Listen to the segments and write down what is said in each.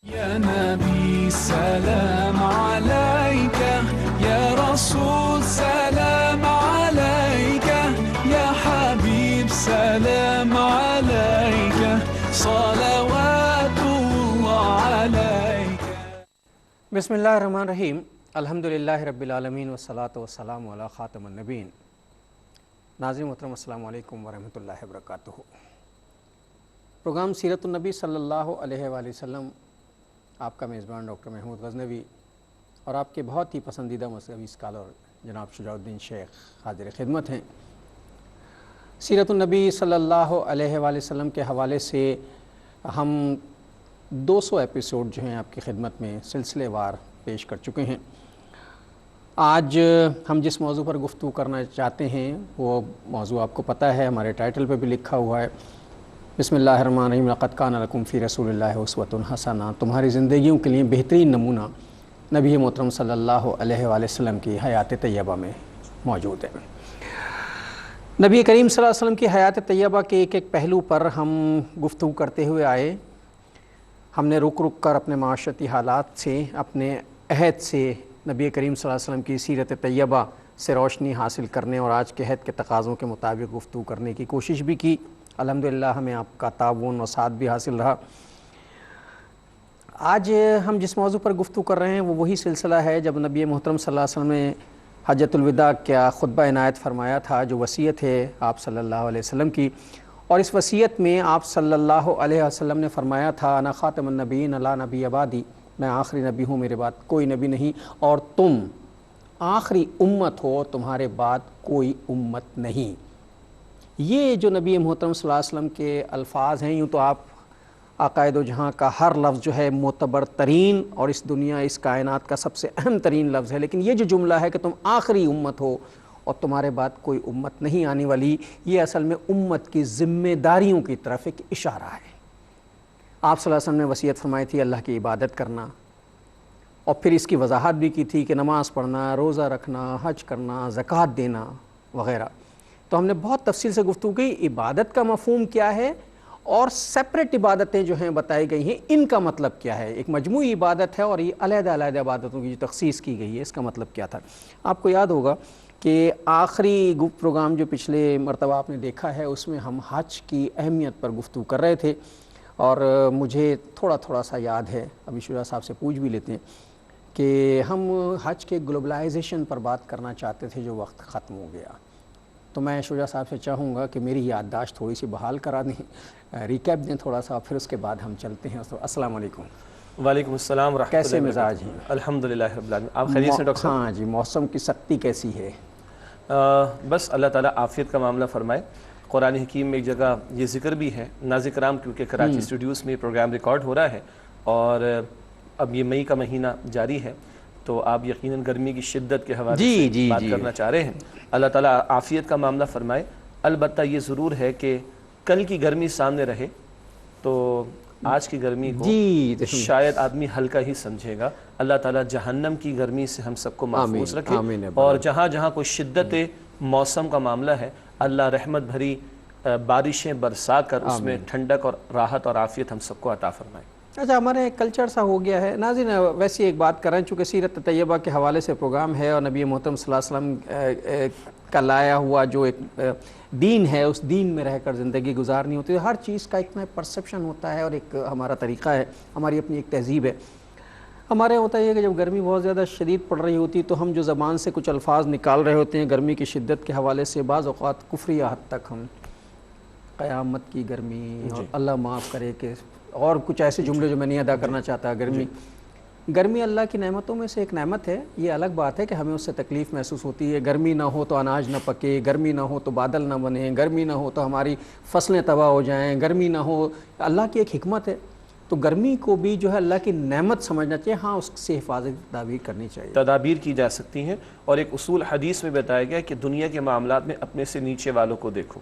يا نبي سلام عليك يا رسول سلام عليك يا حبيب سلام عليك صلوات الله عليك بسم اللہ الرحمن الرحیم الحمدللہ رب العالمین والصلاة والسلام علی خاتم النبیین۔ ناظرین محترم السلام علیکم ورحمۃ اللہ وبرکاتہ۔ پروگرام سیرت النبی صلی اللہ علیہ وآلہ وسلم، آپ کا میزبان ڈاکٹر محمود غزنوی اور آپ کے بہت ہی پسندیدہ مذہبی اسکالر جناب شجاع الدین شیخ حاضر خدمت ہیں۔ سیرت النبی صلی اللہ علیہ وآلہ وسلم کے حوالے سے ہم 200 ایپیسوڈ جو ہیں آپ کی خدمت میں سلسلے وار پیش کر چکے ہیں۔ آج ہم جس موضوع پر گفتگو کرنا چاہتے ہیں وہ موضوع آپ کو پتہ ہے، ہمارے ٹائٹل پہ بھی لکھا ہوا ہے، بسم اللہ الرحمن الرحیم، لقد کان لکم فی رسول اللہ اسوۃ حسنہ۔ تمہاری زندگیوں کے لیے بہترین نمونہ نبی محترم صلی اللہ علیہ وآلہ وسلم کی حیات طیبہ میں موجود ہے۔ نبی کریم صلی اللہ علیہ وسلم کی حیات طیبہ کے ایک ایک پہلو پر ہم گفتگو کرتے ہوئے آئے۔ ہم نے رک کر اپنے معاشرتی حالات سے، اپنے عہد سے، نبی کریم صلی اللہ علیہ وسلم کی سیرت طیبہ سے روشنی حاصل کرنے اور آج کے عہد کے تقاضوں کے مطابق گفتگو کرنے کی کوشش بھی کی۔ الحمدللہ ہمیں آپ کا تعاون و ساتھ بھی حاصل رہا۔ آج ہم جس موضوع پر گفتگو کر رہے ہیں وہ وہی سلسلہ ہے جب نبی محترم صلی اللہ علیہ وسلم نے حجۃ الوداع کا خطبہ عنایت فرمایا تھا، جو وصیت ہے آپ صلی اللہ علیہ وسلم کی، اور اس وصیت میں آپ صلی اللہ علیہ وسلم نے فرمایا تھا، انا خاتم النبیین لا نبی بعدی، میں آخری نبی ہوں، میرے بعد کوئی نبی نہیں، اور تم آخری امت ہو، تمہارے بعد کوئی امت نہیں۔ یہ جو نبی محترم صلی اللہ علیہ وسلم کے الفاظ ہیں، یوں تو آپ عقائد و جہاں کا ہر لفظ جو ہے معتبر ترین اور اس دنیا اس کائنات کا سب سے اہم ترین لفظ ہے، لیکن یہ جو جملہ ہے کہ تم آخری امت ہو اور تمہارے بعد کوئی امت نہیں آنے والی، یہ اصل میں امت کی ذمہ داریوں کی طرف ایک اشارہ ہے۔ آپ صلی اللہ علیہ وسلم نے وصیت فرمائی تھی اللہ کی عبادت کرنا، اور پھر اس کی وضاحت بھی کی تھی کہ نماز پڑھنا، روزہ رکھنا، حج کرنا، زکوٰۃ دینا وغیرہ۔ تو ہم نے بہت تفصیل سے گفتگو کی عبادت کا مفہوم کیا ہے، اور سیپریٹ عبادتیں جو ہیں بتائی گئی ہیں، ان کا مطلب کیا ہے۔ ایک مجموعی عبادت ہے اور یہ علیحدہ علیحدہ عبادتوں کی جو تخصیص کی گئی ہے، اس کا مطلب کیا تھا۔ آپ کو یاد ہوگا کہ آخری پروگرام جو پچھلے مرتبہ آپ نے دیکھا ہے، اس میں ہم حج کی اہمیت پر گفتگو کر رہے تھے، اور مجھے تھوڑا سا یاد ہے، ابھی شجاع صاحب سے پوچھ بھی لیتے ہیں، کہ ہم حج کے گلوبلائزیشن پر بات کرنا چاہتے تھے جو وقت ختم ہو گیا۔ تو میں شجاع صاحب سے چاہوں گا کہ میری یادداشت تھوڑی سی بحال کرا دیں، ریکیپ دیں تھوڑا سا، پھر اس کے بعد ہم چلتے ہیں۔ السلام علیکم۔ وعلیکم السلام ورحمۃ اللہ۔ کیسے مزاج ہیں؟ الحمدللہ رب العالمین۔ آپ خیریت سے ڈاکٹر صاحب؟ ہاں جی، موسم کی سختی کیسی ہے؟ بس اللہ تعالیٰ عافیت کا معاملہ فرمائے۔ قرآن حکیم میں ایک جگہ یہ ذکر بھی ہے، ناظرین کرام، کیونکہ کراچی اسٹوڈیوز میں پروگرام ریکارڈ ہو رہا ہے اور اب یہ مئی کا مہینہ جاری ہے، تو آپ یقیناً گرمی کی شدت کے حوالے سے بات کرنا چاہ رہے ہیں۔ اللہ تعالیٰ عافیت کا معاملہ فرمائے۔ البتہ یہ ضرور ہے کہ کل کی گرمی سامنے رہے تو آج کی گرمی کو شاید آدمی ہلکا ہی سمجھے گا۔ اللہ تعالیٰ جہنم کی گرمی سے ہم سب کو محفوظ رکھے، اور جہاں جہاں کوئی شدت موسم کا معاملہ ہے، اللہ رحمت بھری بارشیں برسا کر اس میں ٹھنڈک اور راحت اور عافیت ہم سب کو عطا فرمائے۔ اچھا، ہمارے کلچر سا ہو گیا ہے ناظرین، ویسی ایک بات کر رہے ہیں، چونکہ سیرت طیبہ کے حوالے سے پروگرام ہے اور نبی محترم صلی اللہ علیہ وسلم کا لایا ہوا جو ایک دین ہے، اس دین میں رہ کر زندگی گزارنی ہوتی ہے۔ ہر چیز کا ایک پرسیپشن ہوتا ہے اور ایک ہمارا طریقہ ہے، ہماری اپنی ایک تہذیب ہے۔ ہمارے ہوتا ہے کہ جب گرمی بہت زیادہ شدید پڑ رہی ہوتی تو ہم جو زبان سے کچھ الفاظ نکال رہے ہوتے ہیں گرمی کی شدت کے حوالے سے، بعض اوقات کفریہ حد تک ہم قیامت کی گرمی اور اللہ معاف کرے کہ اور کچھ ایسے جملے جو میں نہیں ادا کرنا چاہتا۔ گرمی اللہ کی نعمتوں میں سے ایک نعمت ہے، یہ الگ بات ہے کہ ہمیں اس سے تکلیف محسوس ہوتی ہے۔ گرمی نہ ہو تو اناج نہ پکے، گرمی نہ ہو تو بادل نہ بنے، گرمی نہ ہو تو ہماری فصلیں تباہ ہو جائیں، گرمی نہ ہو، اللہ کی ایک حکمت ہے۔ تو گرمی کو بھی جو ہے اللہ کی نعمت سمجھنا چاہیے، ہاں اس سے حفاظت تدابیر کرنی چاہیے، تدابیر کی جا سکتی ہیں۔ اور ایک اصول حدیث میں بتایا گیا کہ دنیا کے معاملات میں اپنے سے نیچے والوں کو دیکھو۔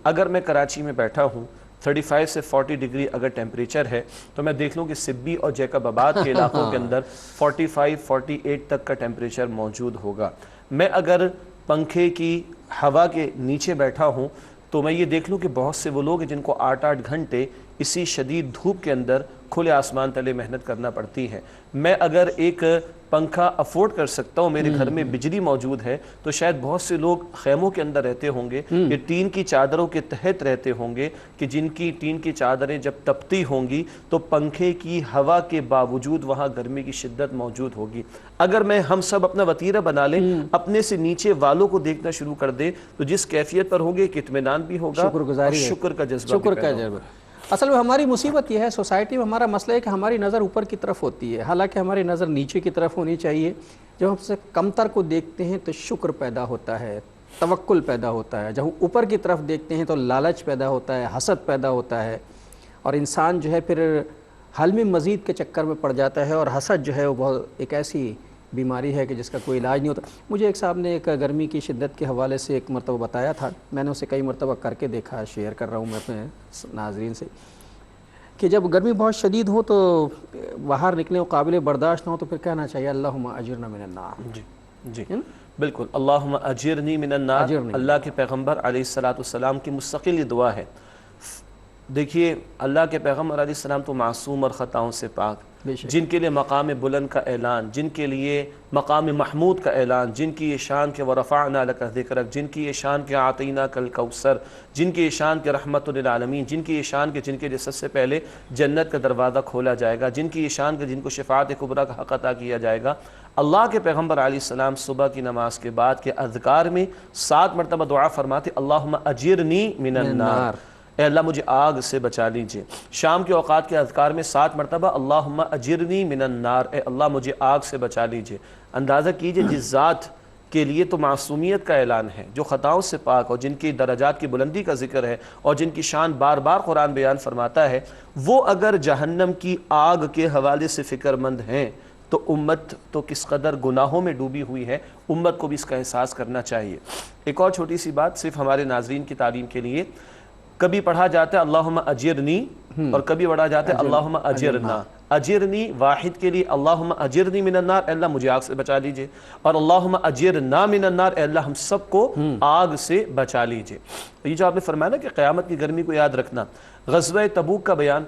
اگر میں کراچی میں بیٹھا ہوں، 35 سے 40 ڈگری اگر ٹیمپریچر ہے، تو میں دیکھ لوں کہ سبی اور جیکب آباد کے علاقوں کے اندر 45 48 تک کا ٹیمپریچر موجود ہوگا۔ میں اگر پنکھے کی ہوا کے نیچے بیٹھا ہوں تو میں یہ دیکھ لوں کہ بہت سے وہ لوگ ہیں جن کو 8 8 گھنٹے اسی شدید دھوپ کے اندر کھلے آسمان تلے محنت کرنا پڑتی ہے۔ میں اگر ایک پنکھا افورڈ کر سکتا ہوں، میرے گھر میں بجلی موجود ہے، تو شاید بہت سے لوگ خیموں کے اندر رہتے ہوں گے، یہ ٹین کی چادروں کے تحت رہتے ہوں گے، کہ جن کی ٹین کی چادریں جب تپتی ہوں گی تو پنکھے کی ہوا کے باوجود وہاں گرمی کی شدت موجود ہوگی۔ اگر ہم سب اپنا وتیرہ بنا لیں، اپنے سے نیچے والوں کو دیکھنا شروع کر دیں، تو جس کیفیت پر ہوں گے ایک اطمینان بھی ہوگا، اور شکر کا جذبہ بھی پیدا ہوگا۔ اصل میں ہماری مصیبت یہ ہے، سوسائٹی میں ہمارا مسئلہ ہے کہ ہماری نظر اوپر کی طرف ہوتی ہے، حالانکہ ہماری نظر نیچے کی طرف ہونی چاہیے۔ جب ہم سے کمتر کو دیکھتے ہیں تو شکر پیدا ہوتا ہے، توکل پیدا ہوتا ہے۔ جب ہم اوپر کی طرف دیکھتے ہیں تو لالچ پیدا ہوتا ہے، حسد پیدا ہوتا ہے، اور انسان جو ہے پھر حلم مزید کے چکر میں پڑ جاتا ہے، اور حسد جو ہے وہ بہت ایک ایسی بیماری ہے کہ جس کا کوئی علاج نہیں ہوتا۔ مجھے ایک صاحب نے ایک گرمی کی شدت کے حوالے سے ایک مرتبہ بتایا تھا، میں نے اسے کئی مرتبہ کر کے دیکھا، شیئر کر رہا ہوں میں اپنے ناظرین سے، کہ جب گرمی بہت شدید ہو تو باہر نکلیں اور قابل برداشت نہ ہو تو پھر کہنا چاہیے اللہم اجرنا من النار۔ جی بالکل، اللہم اجرنی من النار اللہ کے پیغمبر علیہ السلام کی مستقل یہ دعا ہے۔ دیکھیے اللہ کے پیغمبر علیہ السلام تو معصوم اور خطاؤں سے پاک، جن کے لیے مقام بلند کا اعلان، جن کے لیے مقام محمود کا اعلان، جن کی یہ شان کے ورفعنا لک ذکرک، جن کی یہ شان کے اعطیناک الکوثر، جن کی یہ شان کے رحمت للعالمین، جن کی یہ شان کے جن کے لیے سب سے پہلے جنت کا دروازہ کھولا جائے گا، جن کی یہ شان کے جن کو شفاعت کبریٰ کا حق عطا کیا جائے گا۔ اللہ کے پیغمبر علیہ السلام صبح کی نماز کے بعد کے اذکار میں 7 مرتبہ دعا فرماتے اللہم اجرنی من النار، اے اللہ مجھے آگ سے بچا لیجئے۔ شام کے اوقات کے اذکار میں 7 مرتبہ اللہم اجرنی من النار، اے اللہ مجھے آگ سے بچا لیجئے۔ اندازہ کیجئے جس ذات کے لیے تو معصومیت کا اعلان ہے، جو خطاؤں سے پاک اور جن کی درجات کی بلندی کا ذکر ہے اور جن کی شان بار بار قرآن بیان فرماتا ہے، وہ اگر جہنم کی آگ کے حوالے سے فکر مند ہیں تو امت تو کس قدر گناہوں میں ڈوبی ہوئی ہے، امت کو بھی اس کا احساس کرنا چاہیے۔ ایک اور چھوٹی سی بات صرف ہمارے ناظرین کی تعلیم کے لیے، کبھی پڑھا جاتا ہے اللہم اجرنی اور کبھی پڑھا جاتا ہے اللہم اجرنا۔ اجرنی واحد کے لیے اللہم اجرنی من النار، اے اللہ مجھے آگ سے بچا لیجئے، اور اللہم اجرنا من النار، اے اللہ ہم سب کو آگ سے بچا لیجئے۔ یہ جو آپ نے فرمایا نا کہ قیامت کی گرمی کو یاد رکھنا، غزوہ تبوک کا بیان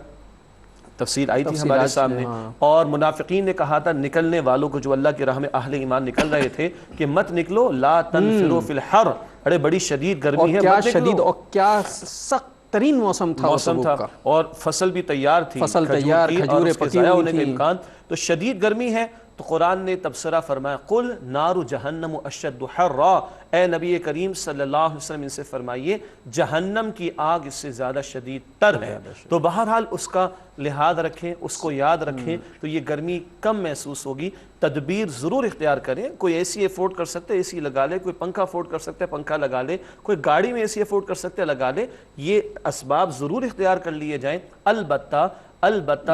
تفصیل آئی تھی ہمارے سامنے، اور منافقین نے کہا تھا نکلنے والوں کو، جو اللہ کی راہ میں اہل ایمان نکل رہے تھے، کہ مت نکلو، لا تنفروا فی الحر، ارے بڑی شدید گرمی ہے، کیا شدید اور کیا سخت ترین موسم تھا، اور فصل بھی تیار تھی، فصل تیار، کھجوریں پکی ضائع ہوئی ہونے کا تھی، امکان، تو شدید گرمی ہے۔ تو قرآن نے تبصرہ فرمایا قل نار جہنم اشد حرا، اے نبی کریم صلی اللہ علیہ وسلم ان سے فرمائیے جہنم کی آگ اس سے زیادہ شدید تر ہے۔ تو بہرحال اس کا لحاظ رکھیں، اس کو یاد رکھیں، تو یہ گرمی کم محسوس ہوگی۔ تدبیر ضرور اختیار کریں، کوئی اے سی افورڈ کر سکتے اے سی لگا لے، کوئی پنکھا افورڈ کر سکتے پنکھا لگا لے، کوئی گاڑی میں اے سی افورڈ کر سکتے لگا لے، یہ اسباب ضرور اختیار کر لیے جائیں، البتہ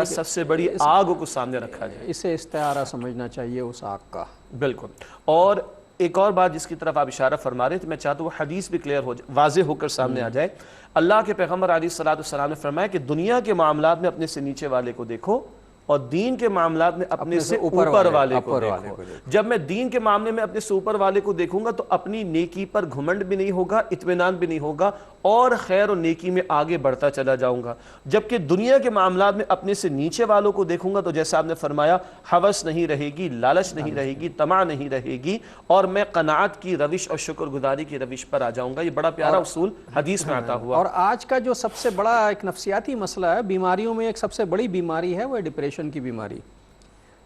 سب سے بڑی آگ کو سامنے رکھا جائے، اسے استعارہ سمجھنا چاہیے اس آگ کا۔ بالکل۔ اور ایک اور بات جس کی طرف آپ اشارہ فرما رہے تھے، میں چاہتا ہوں وہ حدیث بھی کلیئر ہو جائے، واضح ہو کر سامنے آ جائے۔ اللہ کے پیغمبر علیہ السلام نے فرمایا کہ دنیا کے معاملات میں اپنے سے نیچے والے کو دیکھو، اور دین کے معاملات میں اپنے سے اوپر والے کو دیکھو۔ جب میں دین کے معاملے میں اپنے سے اوپر والے کو دیکھوں گا تو اپنی نیکی پر گھمنڈ بھی نہیں ہوگا، اطمینان بھی نہیں ہوگا، اور خیر و نیکی میں آگے بڑھتا چلا جاؤں گا۔ جبکہ دنیا کے معاملات میں اپنے سے نیچے والوں کو دیکھوں گا تو جیسا آپ نے فرمایا ہوس نہیں رہے گی، لالچ نہیں رہے گی، طمع نہیں رہے گی، اور میں قناعت کی روش اور شکر گزاری کی روش پر آ جاؤں گا۔ یہ بڑا پیارا اصول حدیث میں آتا ہوا۔ اور آج کا جو سب سے بڑا ایک نفسیاتی مسئلہ ہے، بیماریوں میں ایک سب سے بڑی بیماری ہے، وہ ڈپریشن کی بیماری۔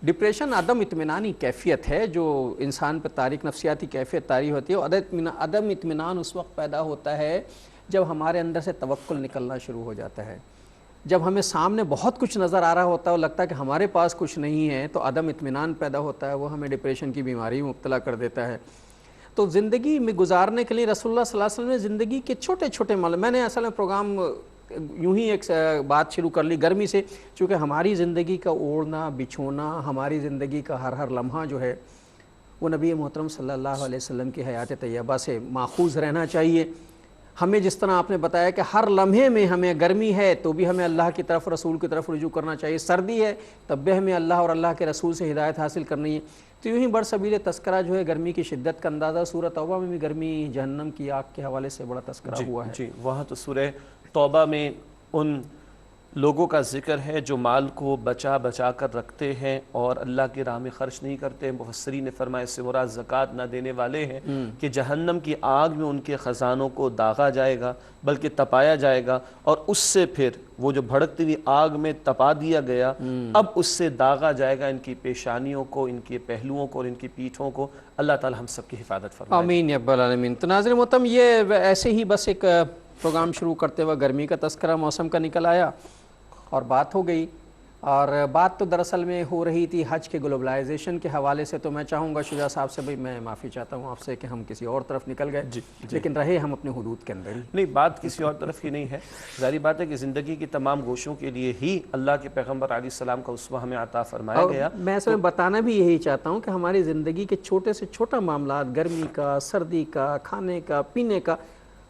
ڈپریشن عدم اطمینانی کیفیت ہے جو انسان پہ تاریک نفسیاتی کیفیت طاری ہوتی ہے۔ عدم اطمینان اس وقت پیدا ہوتا ہے جب ہمارے اندر سے توکل نکلنا شروع ہو جاتا ہے، جب ہمیں سامنے بہت کچھ نظر آ رہا ہوتا ہے اور لگتا ہے کہ ہمارے پاس کچھ نہیں ہے، تو عدم اطمینان پیدا ہوتا ہے، وہ ہمیں ڈپریشن کی بیماری میں مبتلا کر دیتا ہے۔ تو زندگی میں گزارنے کے لیے رسول اللہ صلی اللہ علیہ وسلم نے زندگی کے چھوٹے چھوٹے میں نے اصل میں پروگرام یوں ہی ایک بات شروع کر لی گرمی سے، چونکہ ہماری زندگی کا اوڑھنا بچھونا، ہماری زندگی کا ہر لمحہ جو ہے وہ نبی محترم صلی اللہ علیہ وسلم کی حیات طیبہ سے ماخوذ رہنا چاہیے۔ ہمیں جس طرح آپ نے بتایا کہ ہر لمحے میں ہمیں گرمی ہے تو بھی ہمیں اللہ کی طرف رسول کی طرف رجوع کرنا چاہیے، سردی ہے تب بھی ہمیں اللہ اور اللہ کے رسول سے ہدایت حاصل کرنی ہے۔ تو یوں ہی برسبیل تذکرہ جو ہے گرمی کی شدت کا اندازہ سورہ توبہ میں بھی گرمی جہنم کی آگ کے حوالے سے بڑا تذکرہ ہوا ہے۔ جی وہاں تو سورہ توبہ میں ان لوگوں کا ذکر ہے جو مال کو بچا بچا کر رکھتے ہیں اور اللہ کی راہ میں خرچ نہیں کرتے. مفسرین نے فرمایا اس سے مراد زکوٰۃ نہ دینے والے ہیں کہ جہنم کی آگ میں ان کے خزانوں کو داغا جائے گا بلکہ تپایا جائے گا, اور اس سے پھر وہ جو بھڑکتی ہوئی آگ میں تپا دیا گیا اب اس سے داغا جائے گا ان کی پیشانیوں کو, ان کے پہلوؤں کو اور ان کی پیٹھوں کو. اللہ تعالی ہم سب کی حفاظت فرمائے. آمین یا رب العالمین. تو ناظرین محترم, یہ ایسے ہی بس ایک پروگرام شروع کرتے ہوئے گرمی کا تذکرہ موسم کا نکل آیا اور بات ہو گئی, اور بات تو دراصل میں ہو رہی تھی حج کے گلوبلائزیشن کے حوالے سے. تو میں چاہوں گا شجاع صاحب سے, بھائی میں معافی چاہتا ہوں آپ سے کہ ہم کسی اور طرف نکل گئے, لیکن رہے ہم اپنے حدود کے اندر ہی. نہیں, بات کسی اور طرف کی نہیں ہے. ظاہری بات ہے کہ زندگی کی تمام گوشوں کے لیے ہی اللہ کے پیغمبر علیہ السلام کا اسوہ ہمیں عطا فرمایا گیا. میں اصل میں بتانا بھی یہی چاہتا ہوں کہ ہماری زندگی کے چھوٹے سے چھوٹا معاملات, گرمی کا, سردی کا, کھانے کا, پینے کا,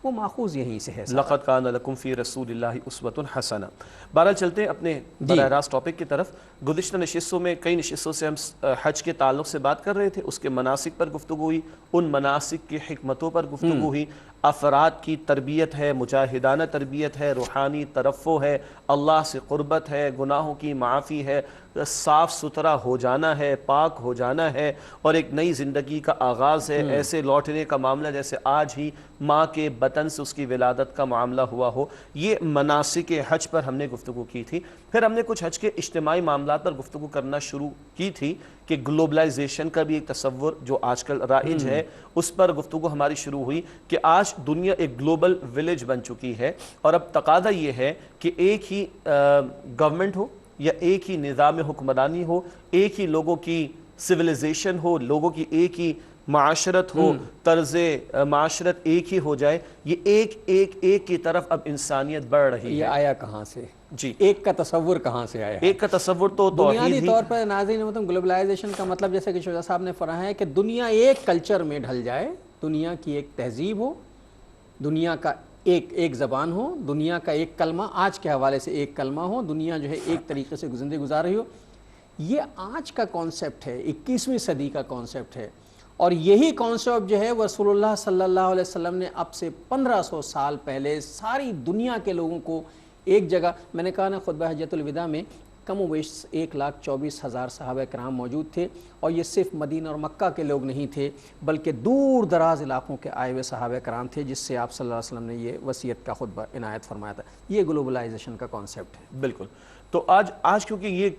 وہ ماخوذ یہیں سے ہے. لقد کان لکم فی رسول اللہ اسوۃ حسنہ. بہرحال چلتے ہیں اپنے براہ راست ٹاپک کی طرف. گزشتہ نشستوں میں کئی نشستوں سے ہم حج کے تعلق سے بات کر رہے تھے, اس کے مناسک پر گفتگو ہوئی, ان مناسک کی حکمتوں پر گفتگو ہوئی. افراد کی تربیت ہے, مجاہدانہ تربیت ہے, روحانی ترفع ہے, اللہ سے قربت ہے, گناہوں کی معافی ہے, صاف ستھرا ہو جانا ہے, پاک ہو جانا ہے, اور ایک نئی زندگی کا آغاز ہے. ایسے لوٹنے کا معاملہ جیسے آج ہی ماں کے بطن سے اس کی ولادت کا معاملہ ہوا ہو. یہ مناسک حج پر ہم نے گفتگو کی تھی. پھر ہم نے کچھ حج کے اجتماعی معاملات پر گفتگو کرنا شروع کی تھی کہ گلوبلائزیشن کا بھی ایک تصور جو آج کل رائج ہے, اس پر گفتگو ہماری شروع ہوئی کہ آج دنیا ایک گلوبل ولیج بن چکی ہے, اور اب تقاضا یہ ہے کہ ایک ہی گورنمنٹ ہو یا ایک ہی نظام حکمرانی ہو, ایک ہی لوگوں کی سویلائزیشن ہو, لوگوں کی ایک ہی معاشرت ہو, طرز معاشرت ایک ہی ہو جائے. یہ ایک کی طرف اب انسانیت بڑھ رہی ہے. یہ آیا کہاں سے؟ جی, ایک کا تصور کہاں سے آیا؟ ایک کا تصور تو بنیادی طور پر ناظرین محترم, گلوبلائزیشن کا مطلب جیسے کہ شجاع صاحب نے فرمایا ہے کہ دنیا ایک کلچر میں ڈھل جائے, دنیا کی ایک تہذیب ہو, دنیا کا ایک زبان ہو, دنیا کا ایک کلمہ, آج کے حوالے سے ایک کلمہ ہو, دنیا جو ہے ایک طریقے سے زندگی گزار رہی ہو. یہ آج کا کانسیپٹ ہے, 21ویں صدی کا کانسیپٹ ہے, اور یہی کانسیپٹ جو ہے رسول اللہ صلی اللہ علیہ وسلم نے اب سے 1500 سال پہلے ساری دنیا کے لوگوں کو ایک جگہ, میں نے کہا نا خطبہ حجۃ الوداع میں کم و بیش 1,24,000 صحابہ کرام موجود تھے, اور یہ صرف مدینہ اور مکہ کے لوگ نہیں تھے بلکہ دور دراز علاقوں کے آئے ہوئے صحابہ کرام تھے, جس سے آپ صلی اللہ علیہ وسلم نے یہ وصیت کا خطبہ عنایت فرمایا تھا. یہ گلوبلائزیشن کا کانسیپٹ ہے. بالکل. تو آج کیونکہ یہ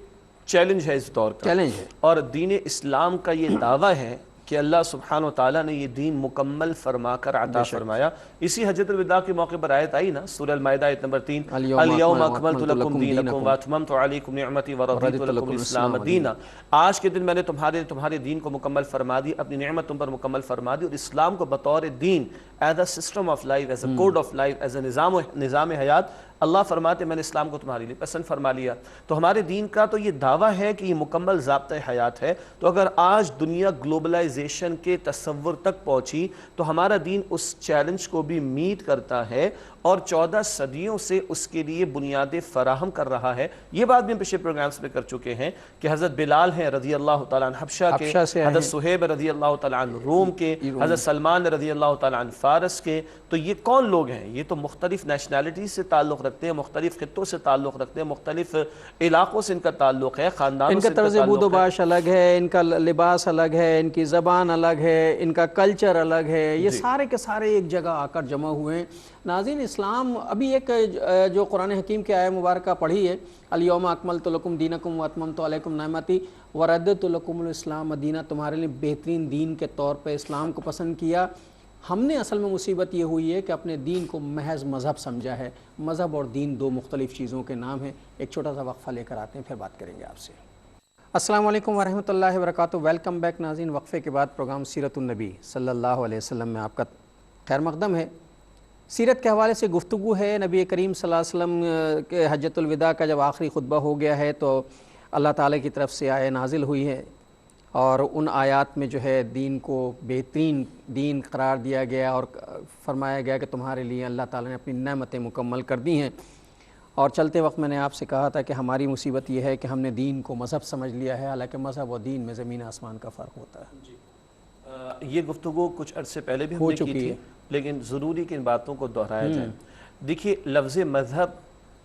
چیلنج ہے اس دور کا, چیلنج ہے, اور دین اسلام کا یہ دعویٰ ہے کہ اللہ سبحانہ و تعالیٰ نے یہ دین مکمل فرما کر عطا فرمایا. اسی حجۃ الوداع کے موقع پر آیت آئی نا, سورہ المائدہ آیت نمبر 3, الیوم اکملت لکم دینکم واتممت علیکم نعمتی ورضیت لکم الاسلام دینا. آج کے دن میں نے تمہارے دین کو مکمل فرما دی, اپنی نعمت تم پر مکمل فرما دی, اور اسلام کو بطور دین, as a system of life, as a code of life, as a نظام حیات, اللہ فرماتے میں نے اسلام کو تمہارے لیے پسند فرما لیا. تو ہمارے دین کا تو یہ دعویٰ ہے کہ یہ مکمل ضابطۂ حیات ہے. تو اگر آج دنیا گلوبلائزیشن کے تصور تک پہنچی تو ہمارا دین اس چیلنج کو بھی میٹ کرتا ہے, اور 14 صدیوں سے اس کے لیے بنیادیں فراہم کر رہا ہے. یہ بات بھی ہم پچھلے پروگرامز میں کر چکے ہیں کہ حضرت بلال ہیں رضی اللہ تعالیٰ عنہ حبشہ کے, حضرت صہیب رضی اللہ تعالیٰ عنہ روم کے, حضرت سلمان رضی اللہ تعالیٰ عنہ فارس کے. تو یہ کون لوگ ہیں؟ یہ تو مختلف نیشنلٹیز سے تعلق رکھتے ہیں, مختلف خطوں سے تعلق رکھتے ہیں, مختلف علاقوں سے ان کا تعلق ہے, خاندانوں سے ان کا طرز بود و باش الگ ہے, ان کا لباس الگ ہے, ان کی زبان الگ ہے, ان کا کلچر الگ ہے. یہ سارے کے سارے ایک جگہ آ کر جمع ہوئے ہیں. ناظرین, اسلام ابھی ایک جو قرآن حکیم کی آیہ مبارکہ پڑھی ہے, الیوم اکملت لکم دینکم واتممت علیکم نعمتی ورضیت لکم الاسلام دینا, تمہارے لیے بہترین دین کے طور پہ اسلام کو پسند کیا. ہم نے اصل میں مصیبت یہ ہوئی ہے کہ اپنے دین کو محض مذہب سمجھا ہے. مذہب اور دین دو مختلف چیزوں کے نام ہیں. ایک چھوٹا سا وقفہ لے کر آتے ہیں, پھر بات کریں گے آپ سے. السلام علیکم ورحمۃ اللہ وبرکاتہ. ویلکم بیک ناظرین. وقفے کے بعد پروگرام سیرت النبی صلی اللہ علیہ وسلم میں آپ کا خیر مقدم ہے. سیرت کے حوالے سے گفتگو ہے. نبی کریم صلی اللہ علیہ وسلم کے حجۃ الوداع کا جب آخری خطبہ ہو گیا ہے تو اللہ تعالیٰ کی طرف سے آیہ نازل ہوئی ہے, اور ان آیات میں جو ہے دین کو بہترین دین قرار دیا گیا, اور فرمایا گیا کہ تمہارے لیے اللہ تعالیٰ نے اپنی نعمتیں مکمل کر دی ہیں. اور چلتے وقت میں نے آپ سے کہا تھا کہ ہماری مصیبت یہ ہے کہ ہم نے دین کو مذہب سمجھ لیا ہے, حالانکہ مذہب اور دین میں زمین آسمان کا فرق ہوتا ہے. یہ گفتگو کچھ عرصے پہلے بھی ہم نے کی تھی, لیکن ضروری کہ ان باتوں کو دہرایا جائے. دیکھیے, لفظ مذہب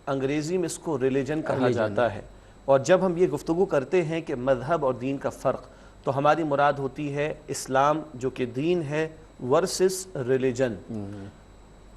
انگریزی میں اس کو ریلیجن کہا جاتا ہے، اور جب ہم یہ گفتگو کرتے ہیں کہ مذہب اور دین کا فرق، تو ہماری مراد ہوتی ہے اسلام جو کہ دین ہے ورسس ریلیجن۔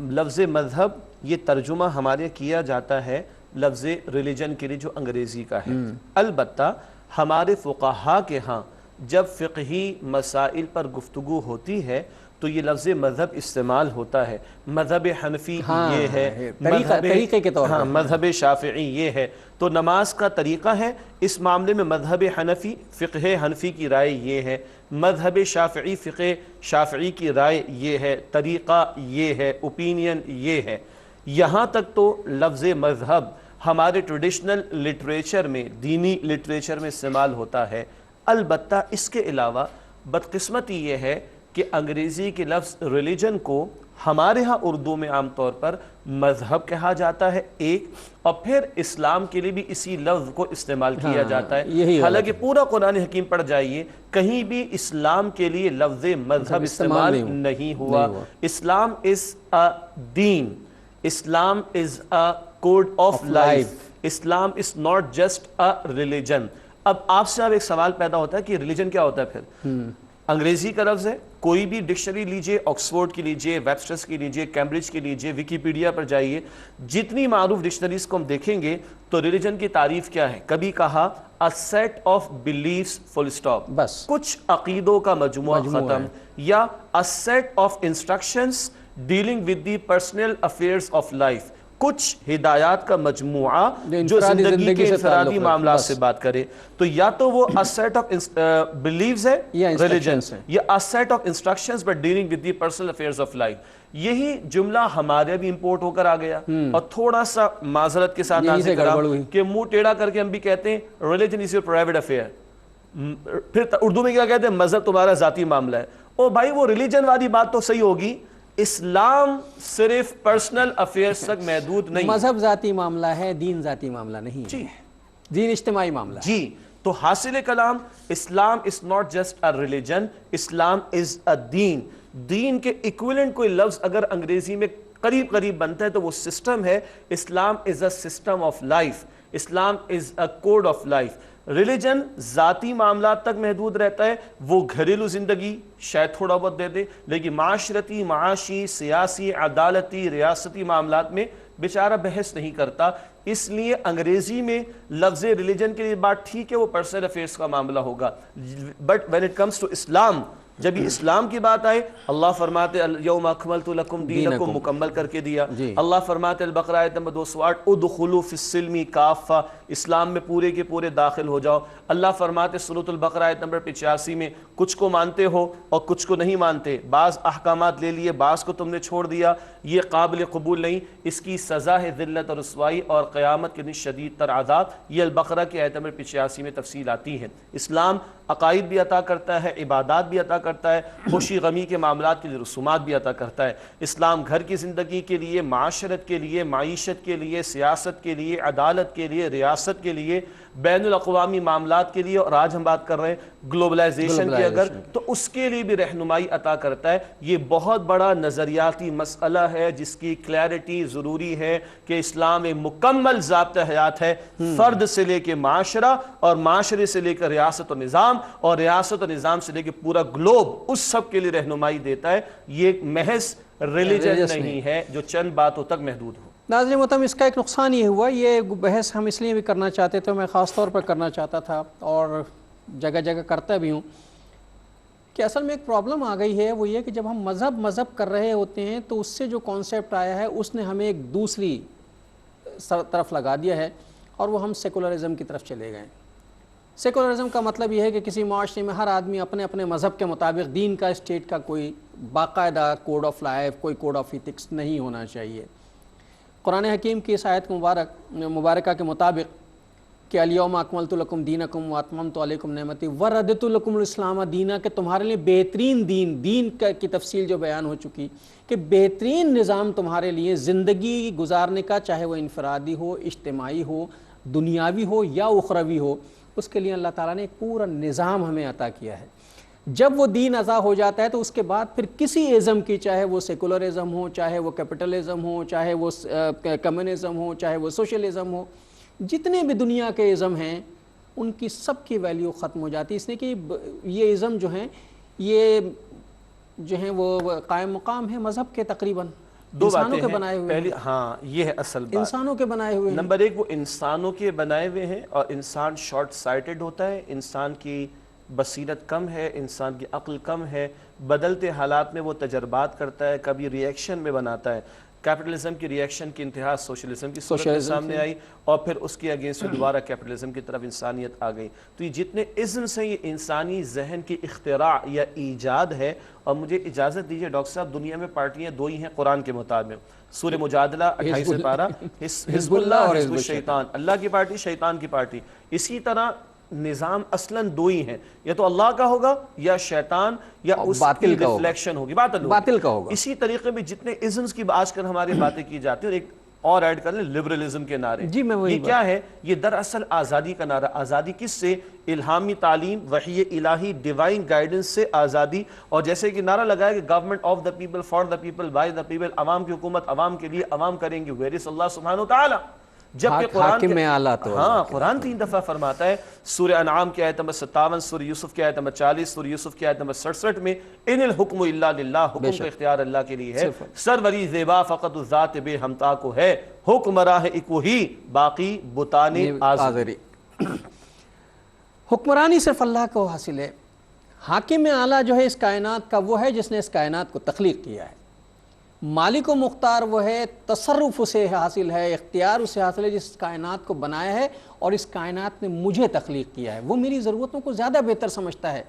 لفظ مذہب یہ ترجمہ ہمارے کیا جاتا ہے لفظ ریلیجن کے لیے جو انگریزی کا ہے۔ البتہ ہمارے فقہاء کے ہاں جب فقہی مسائل پر گفتگو ہوتی ہے تو یہ لفظ مذہب استعمال ہوتا ہے۔ مذہب حنفی یہ ہے، طریقے کے طور پر مذہب شافعی یہ ہے، تو نماز کا طریقہ ہے اس معاملے میں مذہب حنفی فقہ حنفی کی رائے یہ ہے، مذہب شافعی فقہ شافعی کی رائے یہ ہے، طریقہ یہ ہے، اوپینین یہ ہے۔ یہاں تک تو لفظ مذہب ہمارے ٹریڈیشنل لٹریچر میں، دینی لٹریچر میں استعمال ہوتا ہے۔ البتہ اس کے علاوہ بدقسمتی یہ ہے کہ انگریزی کے لفظ ریلیجن کو ہمارے ہاں اردو میں عام طور پر مذہب کہا جاتا ہے ایک، اور پھر اسلام کے لیے بھی اسی لفظ کو استعمال کیا جاتا ہے۔ حالانکہ پورا قرآن حکیم پڑھ جائیے، کہیں بھی اسلام کے لیے لفظ مذہب استعمال نہیں ہوا۔ اسلام از اے دین، اسلام is a code of life, اسلام is not just a religion. اب آپ سے اب ایک سوال پیدا ہوتا ہے کہ ریلیجن کیا ہوتا ہے پھر؟ انگریزی کا لفظ ہے، کوئی بھی ڈکشنری لیجئے، آکسفورڈ کی لیجئے، ویبسٹرس کی لیجئے، کیمبرج کی لیجئے، ویکیپیڈیا پر جائیے، جتنی معروف ڈکشنریز کو ہم دیکھیں گے تو ریلیجن کی تعریف کیا ہے؟ کبھی کہا a set of beliefs full stop، بس کچھ عقیدوں کا مجموعہ ختم، یا a set of instructions dealing with the personal affairs of life، کچھ ہدایات کا مجموعہ جو زندگی کے انفرادی معاملات سے بات کرے۔ تو یا تو وہ a set of beliefs ہے religion، یا a set of instructions but dealing with the personal affairs of life۔ یہی جملہ ہمارے بھی امپورٹ ہو کر آ گیا، اور تھوڑا سا معذرت کے ساتھ ناظرین کرام کہ منہ ٹیڑھا کر کے ہم بھی کہتے ہیں religion is your private affair۔ پھر اردو میں کیا کہتے ہیں؟ مذہب تمہارا ذاتی معاملہ ہے۔ او بھائی وہ ریلیجن والی بات تو صحیح ہوگی، اسلام صرف پرسنل افیئرز تک محدود نہیں۔ مذہب ذاتی معاملہ ہے، دین ذاتی معاملہ نہیں ہے، دین اجتماعی معاملہ ہے۔ جی، تو حاصل کلام اسلام is not just a religion، Islam is a دین۔ دین کے ایکویلنٹ کوئی لفظ اگر انگریزی میں قریب قریب بنتا ہے تو وہ سسٹم ہے۔ اسلام is a system of life، Islam is a code of life۔ Religion ذاتی معاملات تک محدود رہتا ہے، وہ گھریلو زندگی شاید تھوڑا بہت دے دے، لیکن معاشرتی، معاشی، سیاسی، عدالتی، ریاستی معاملات میں بیچارہ بحث نہیں کرتا۔ اس لیے انگریزی میں لفظ ریلیجن کے لیے بات ٹھیک ہے، وہ پرسنل افیئرس کا معاملہ ہوگا، but when it comes to اسلام، جب یہ اسلام کی بات آئے، اللہ فرماتے الیوم اکملت لکم دینکم مکمل کر کے دیا۔ اللہ فرماتے البقرہ آیت نمبر 208 ادخلوا فی السلم کافہ، اسلام میں پورے کے پورے داخل ہو جاؤ۔ اللہ فرماتے سورۃ البقرہ آیت نمبر 85 میں کچھ کو مانتے ہو اور کچھ کو نہیں مانتے، بعض احکامات لے لیے، بعض کو تم نے چھوڑ دیا، یہ قابل قبول نہیں، اس کی سزا ہے ذلت اور رسوائی اور قیامت کے دن شدید تر عذاب۔ یہ البقرہ کی آیت نمبر 85 میں تفصیل آتی ہے۔ اسلام عقائد بھی عطا کرتا ہے، عبادات بھی عطا کرتا ہے، خوشی غمی کے معاملات کے لیے رسومات بھی عطا کرتا ہے۔ اسلام گھر کی زندگی کے لیے، معاشرت کے لیے، معیشت کے لیے، سیاست کے لیے، عدالت کے لیے، ریاست کے لیے، بین الاقوامی معاملات کے لیے، اور آج ہم بات کر رہے ہیں گلوبلائزیشن کی اگر، تو اس کے لیے بھی رہنمائی عطا کرتا ہے۔ یہ بہت بڑا نظریاتی مسئلہ ہے جس کی کلیئرٹی ضروری ہے کہ اسلام ایک مکمل ضابطہ حیات ہے، فرد سے لے کے معاشرہ، اور معاشرے سے لے کر ریاست و نظام، اور ریاست و نظام سے لے کے پورا گلوب، اس سب کے لیے رہنمائی دیتا ہے۔ یہ ایک محض ریلیجن نہیں ہے جو چند باتوں تک محدود ہو۔ ناظرین محترم، اس کا ایک نقصان یہ ہوا، یہ بحث ہم اس لیے بھی کرنا چاہتے تھے، میں خاص طور پر کرنا چاہتا تھا اور جگہ جگہ کرتا بھی ہوں، کہ اصل میں ایک پرابلم آ گئی ہے، وہ یہ کہ جب ہم مذہب کر رہے ہوتے ہیں تو اس سے جو کانسیپٹ آیا ہے اس نے ہمیں ایک دوسری طرف لگا دیا ہے، اور وہ ہم سیکولرزم کی طرف چلے گئے۔ سیکولرزم کا مطلب یہ ہے کہ کسی معاشرے میں ہر آدمی اپنے اپنے مذہب کے مطابق، دین کا، اسٹیٹ کا کوئی باقاعدہ کوڈ آف لائف، کوئی کوڈ آف ایتھکس نہیں ہونا چاہیے۔ قرآن حکیم کی اس آیت مبارکہ کے مطابق کہ الیوم اکملت لکم دینکم واتممت علیکم نعمتی وردیت لکم الاسلام دینا، کہ تمہارے لیے بہترین دین کی تفصیل جو بیان ہو چکی کہ بہترین نظام تمہارے لیے زندگی گزارنے کا، چاہے وہ انفرادی ہو، اجتماعی ہو، دنیاوی ہو یا اخروی ہو، اس کے لیے اللہ تعالیٰ نے ایک پورا نظام ہمیں عطا کیا ہے۔ جب وہ دین عطا ہو جاتا ہے تو اس کے بعد پھر کسی ازم کی، چاہے وہ سیکولرزم ہو، چاہے وہ کیپٹلزم ہو، چاہے وہ کمیونزم ہو، چاہے وہ سوشلزم ہو، جتنے بھی دنیا کے ازم ہیں ان کی سب کی ویلیو ختم ہو جاتی ہے، اس لیے کہ یہ ازم جو ہیں یہ جو ہیں وہ قائم مقام ہے مذہب کے تقریباً، دو باتیں انسانوں کے ہیں، بنائے ہوئے پہلی ہاں یہ ہے اصل بات، انسانوں کے بنائے ہوئے ہیں۔ نمبر ایک وہ انسانوں کے بنائے ہوئے ہیں، اور انسان شارٹ سائٹڈ ہوتا ہے، انسان کی بصیرت کم ہے، انسان کی عقل کم ہے، بدلتے حالات میں وہ تجربات کرتا ہے، کبھی ری ایکشن میں بناتا ہے۔ کیپٹلزم کی ری ایکشن کی انتہا سوشلزم کی صورت میں سامنے آئی، اور پھر اس کے اگینسٹ دوبارہ کیپٹلزم کی طرف انسانیت آ گئی۔ تو یہ جتنے ازمز ہیں یہ انسانی ذہن کی اختراع یا ایجاد ہے۔ اور مجھے اجازت دیجئے ڈاکٹر صاحب، دنیا میں پارٹیاں دو ہی ہیں قرآن کے مطابق، سورہ مجادلہ 28 پارہ، حزب اللہ اور حزب الشیطان، اللہ کی پارٹی، شیطان کی پارٹی۔ اسی طرح نظام اصلاً دو ہی ہیں، یا تو اللہ کا ہوگا یا شیطان یا اس کی ریفلیکشن ہوگی، باطل کا ہوگا۔ اسی طریقے میں جتنے ازمز کی آج کل ہماری باتیں کی جاتی ہیں، اور ایک اور ایڈ کر لیں لبرلزم کے نعرے، یہ کیا ہے؟ یہ دراصل آزادی کا نعرہ۔ آزادی کس سے؟ الہامی تعلیم، وحی الہی، ڈیوائن گائیڈنس سے آزادی۔ اور جیسے کہ نعرہ لگایا کہ government of the people, for the people, by the people, عوام کی حکومت عوام کے لیے، عوام کریں گے، ویئر از اللہ سبحانہ وتعالی۔ جبکہ قرآن 3 دفعہ فرماتا ہے، سورہ انعام کی آیت نمبر 57، سورہ یوسف کی آیت نمبر 40، سورہ یوسف کی آیت نمبر 67 میں ان الحکم الا للہ، حکم کا اختیار اللہ کے لیے ہے، سروری زیبا فقط الذات بے ہمتا کو ہے، حکم راہ ایک وہی، باقی بتانے آزری۔ حکمرانی صرف اللہ کو حاصل ہے۔ حاکم اعلیٰ جو ہے اس کائنات کا وہ ہے جس نے اس کائنات کو تخلیق کیا ہے، مالک و مختار وہ ہے، تصرف اسے حاصل ہے، اختیار اسے حاصل ہے جس کائنات کو بنایا ہے اور اس کائنات نے مجھے تخلیق کیا ہے، وہ میری ضرورتوں کو زیادہ بہتر سمجھتا ہے۔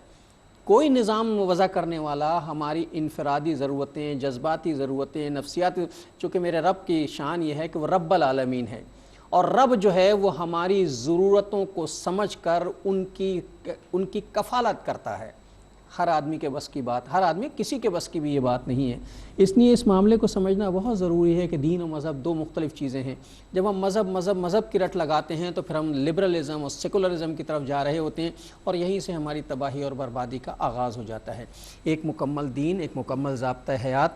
کوئی نظام وضع کرنے والا ہماری انفرادی ضرورتیں، جذباتی ضرورتیں، نفسیات، چونکہ میرے رب کی شان یہ ہے کہ وہ رب العالمین ہے، اور رب جو ہے وہ ہماری ضرورتوں کو سمجھ کر ان کی کفالت کرتا ہے۔ ہر آدمی کے بس کی بات، ہر آدمی کسی کے بس کی بھی یہ بات نہیں ہے، اس لیے اس معاملے کو سمجھنا بہت ضروری ہے کہ دین و مذہب دو مختلف چیزیں ہیں۔ جب ہم مذہب کی رٹ لگاتے ہیں تو پھر ہم لبرلزم اور سیکولرزم کی طرف جا رہے ہوتے ہیں، اور یہیں سے ہماری تباہی اور بربادی کا آغاز ہو جاتا ہے۔ ایک مکمل دین، ایک مکمل ضابطہ حیات،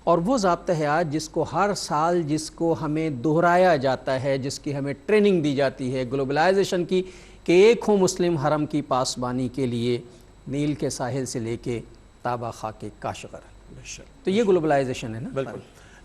اور وہ ضابطہ حیات جس کو ہر سال جس کو ہمیں دہرایا جاتا ہے، جس کی ہمیں ٹریننگ دی جاتی ہے گلوبلائزیشن کی، کہ ایک ہو مسلم حرم کی پاسبانی کے لیے، نیل کے ساحل سے لے کے تابہ خاک کاشغر۔ تو یہ گلوبلائزیشن ہے نا۔ بالکل۔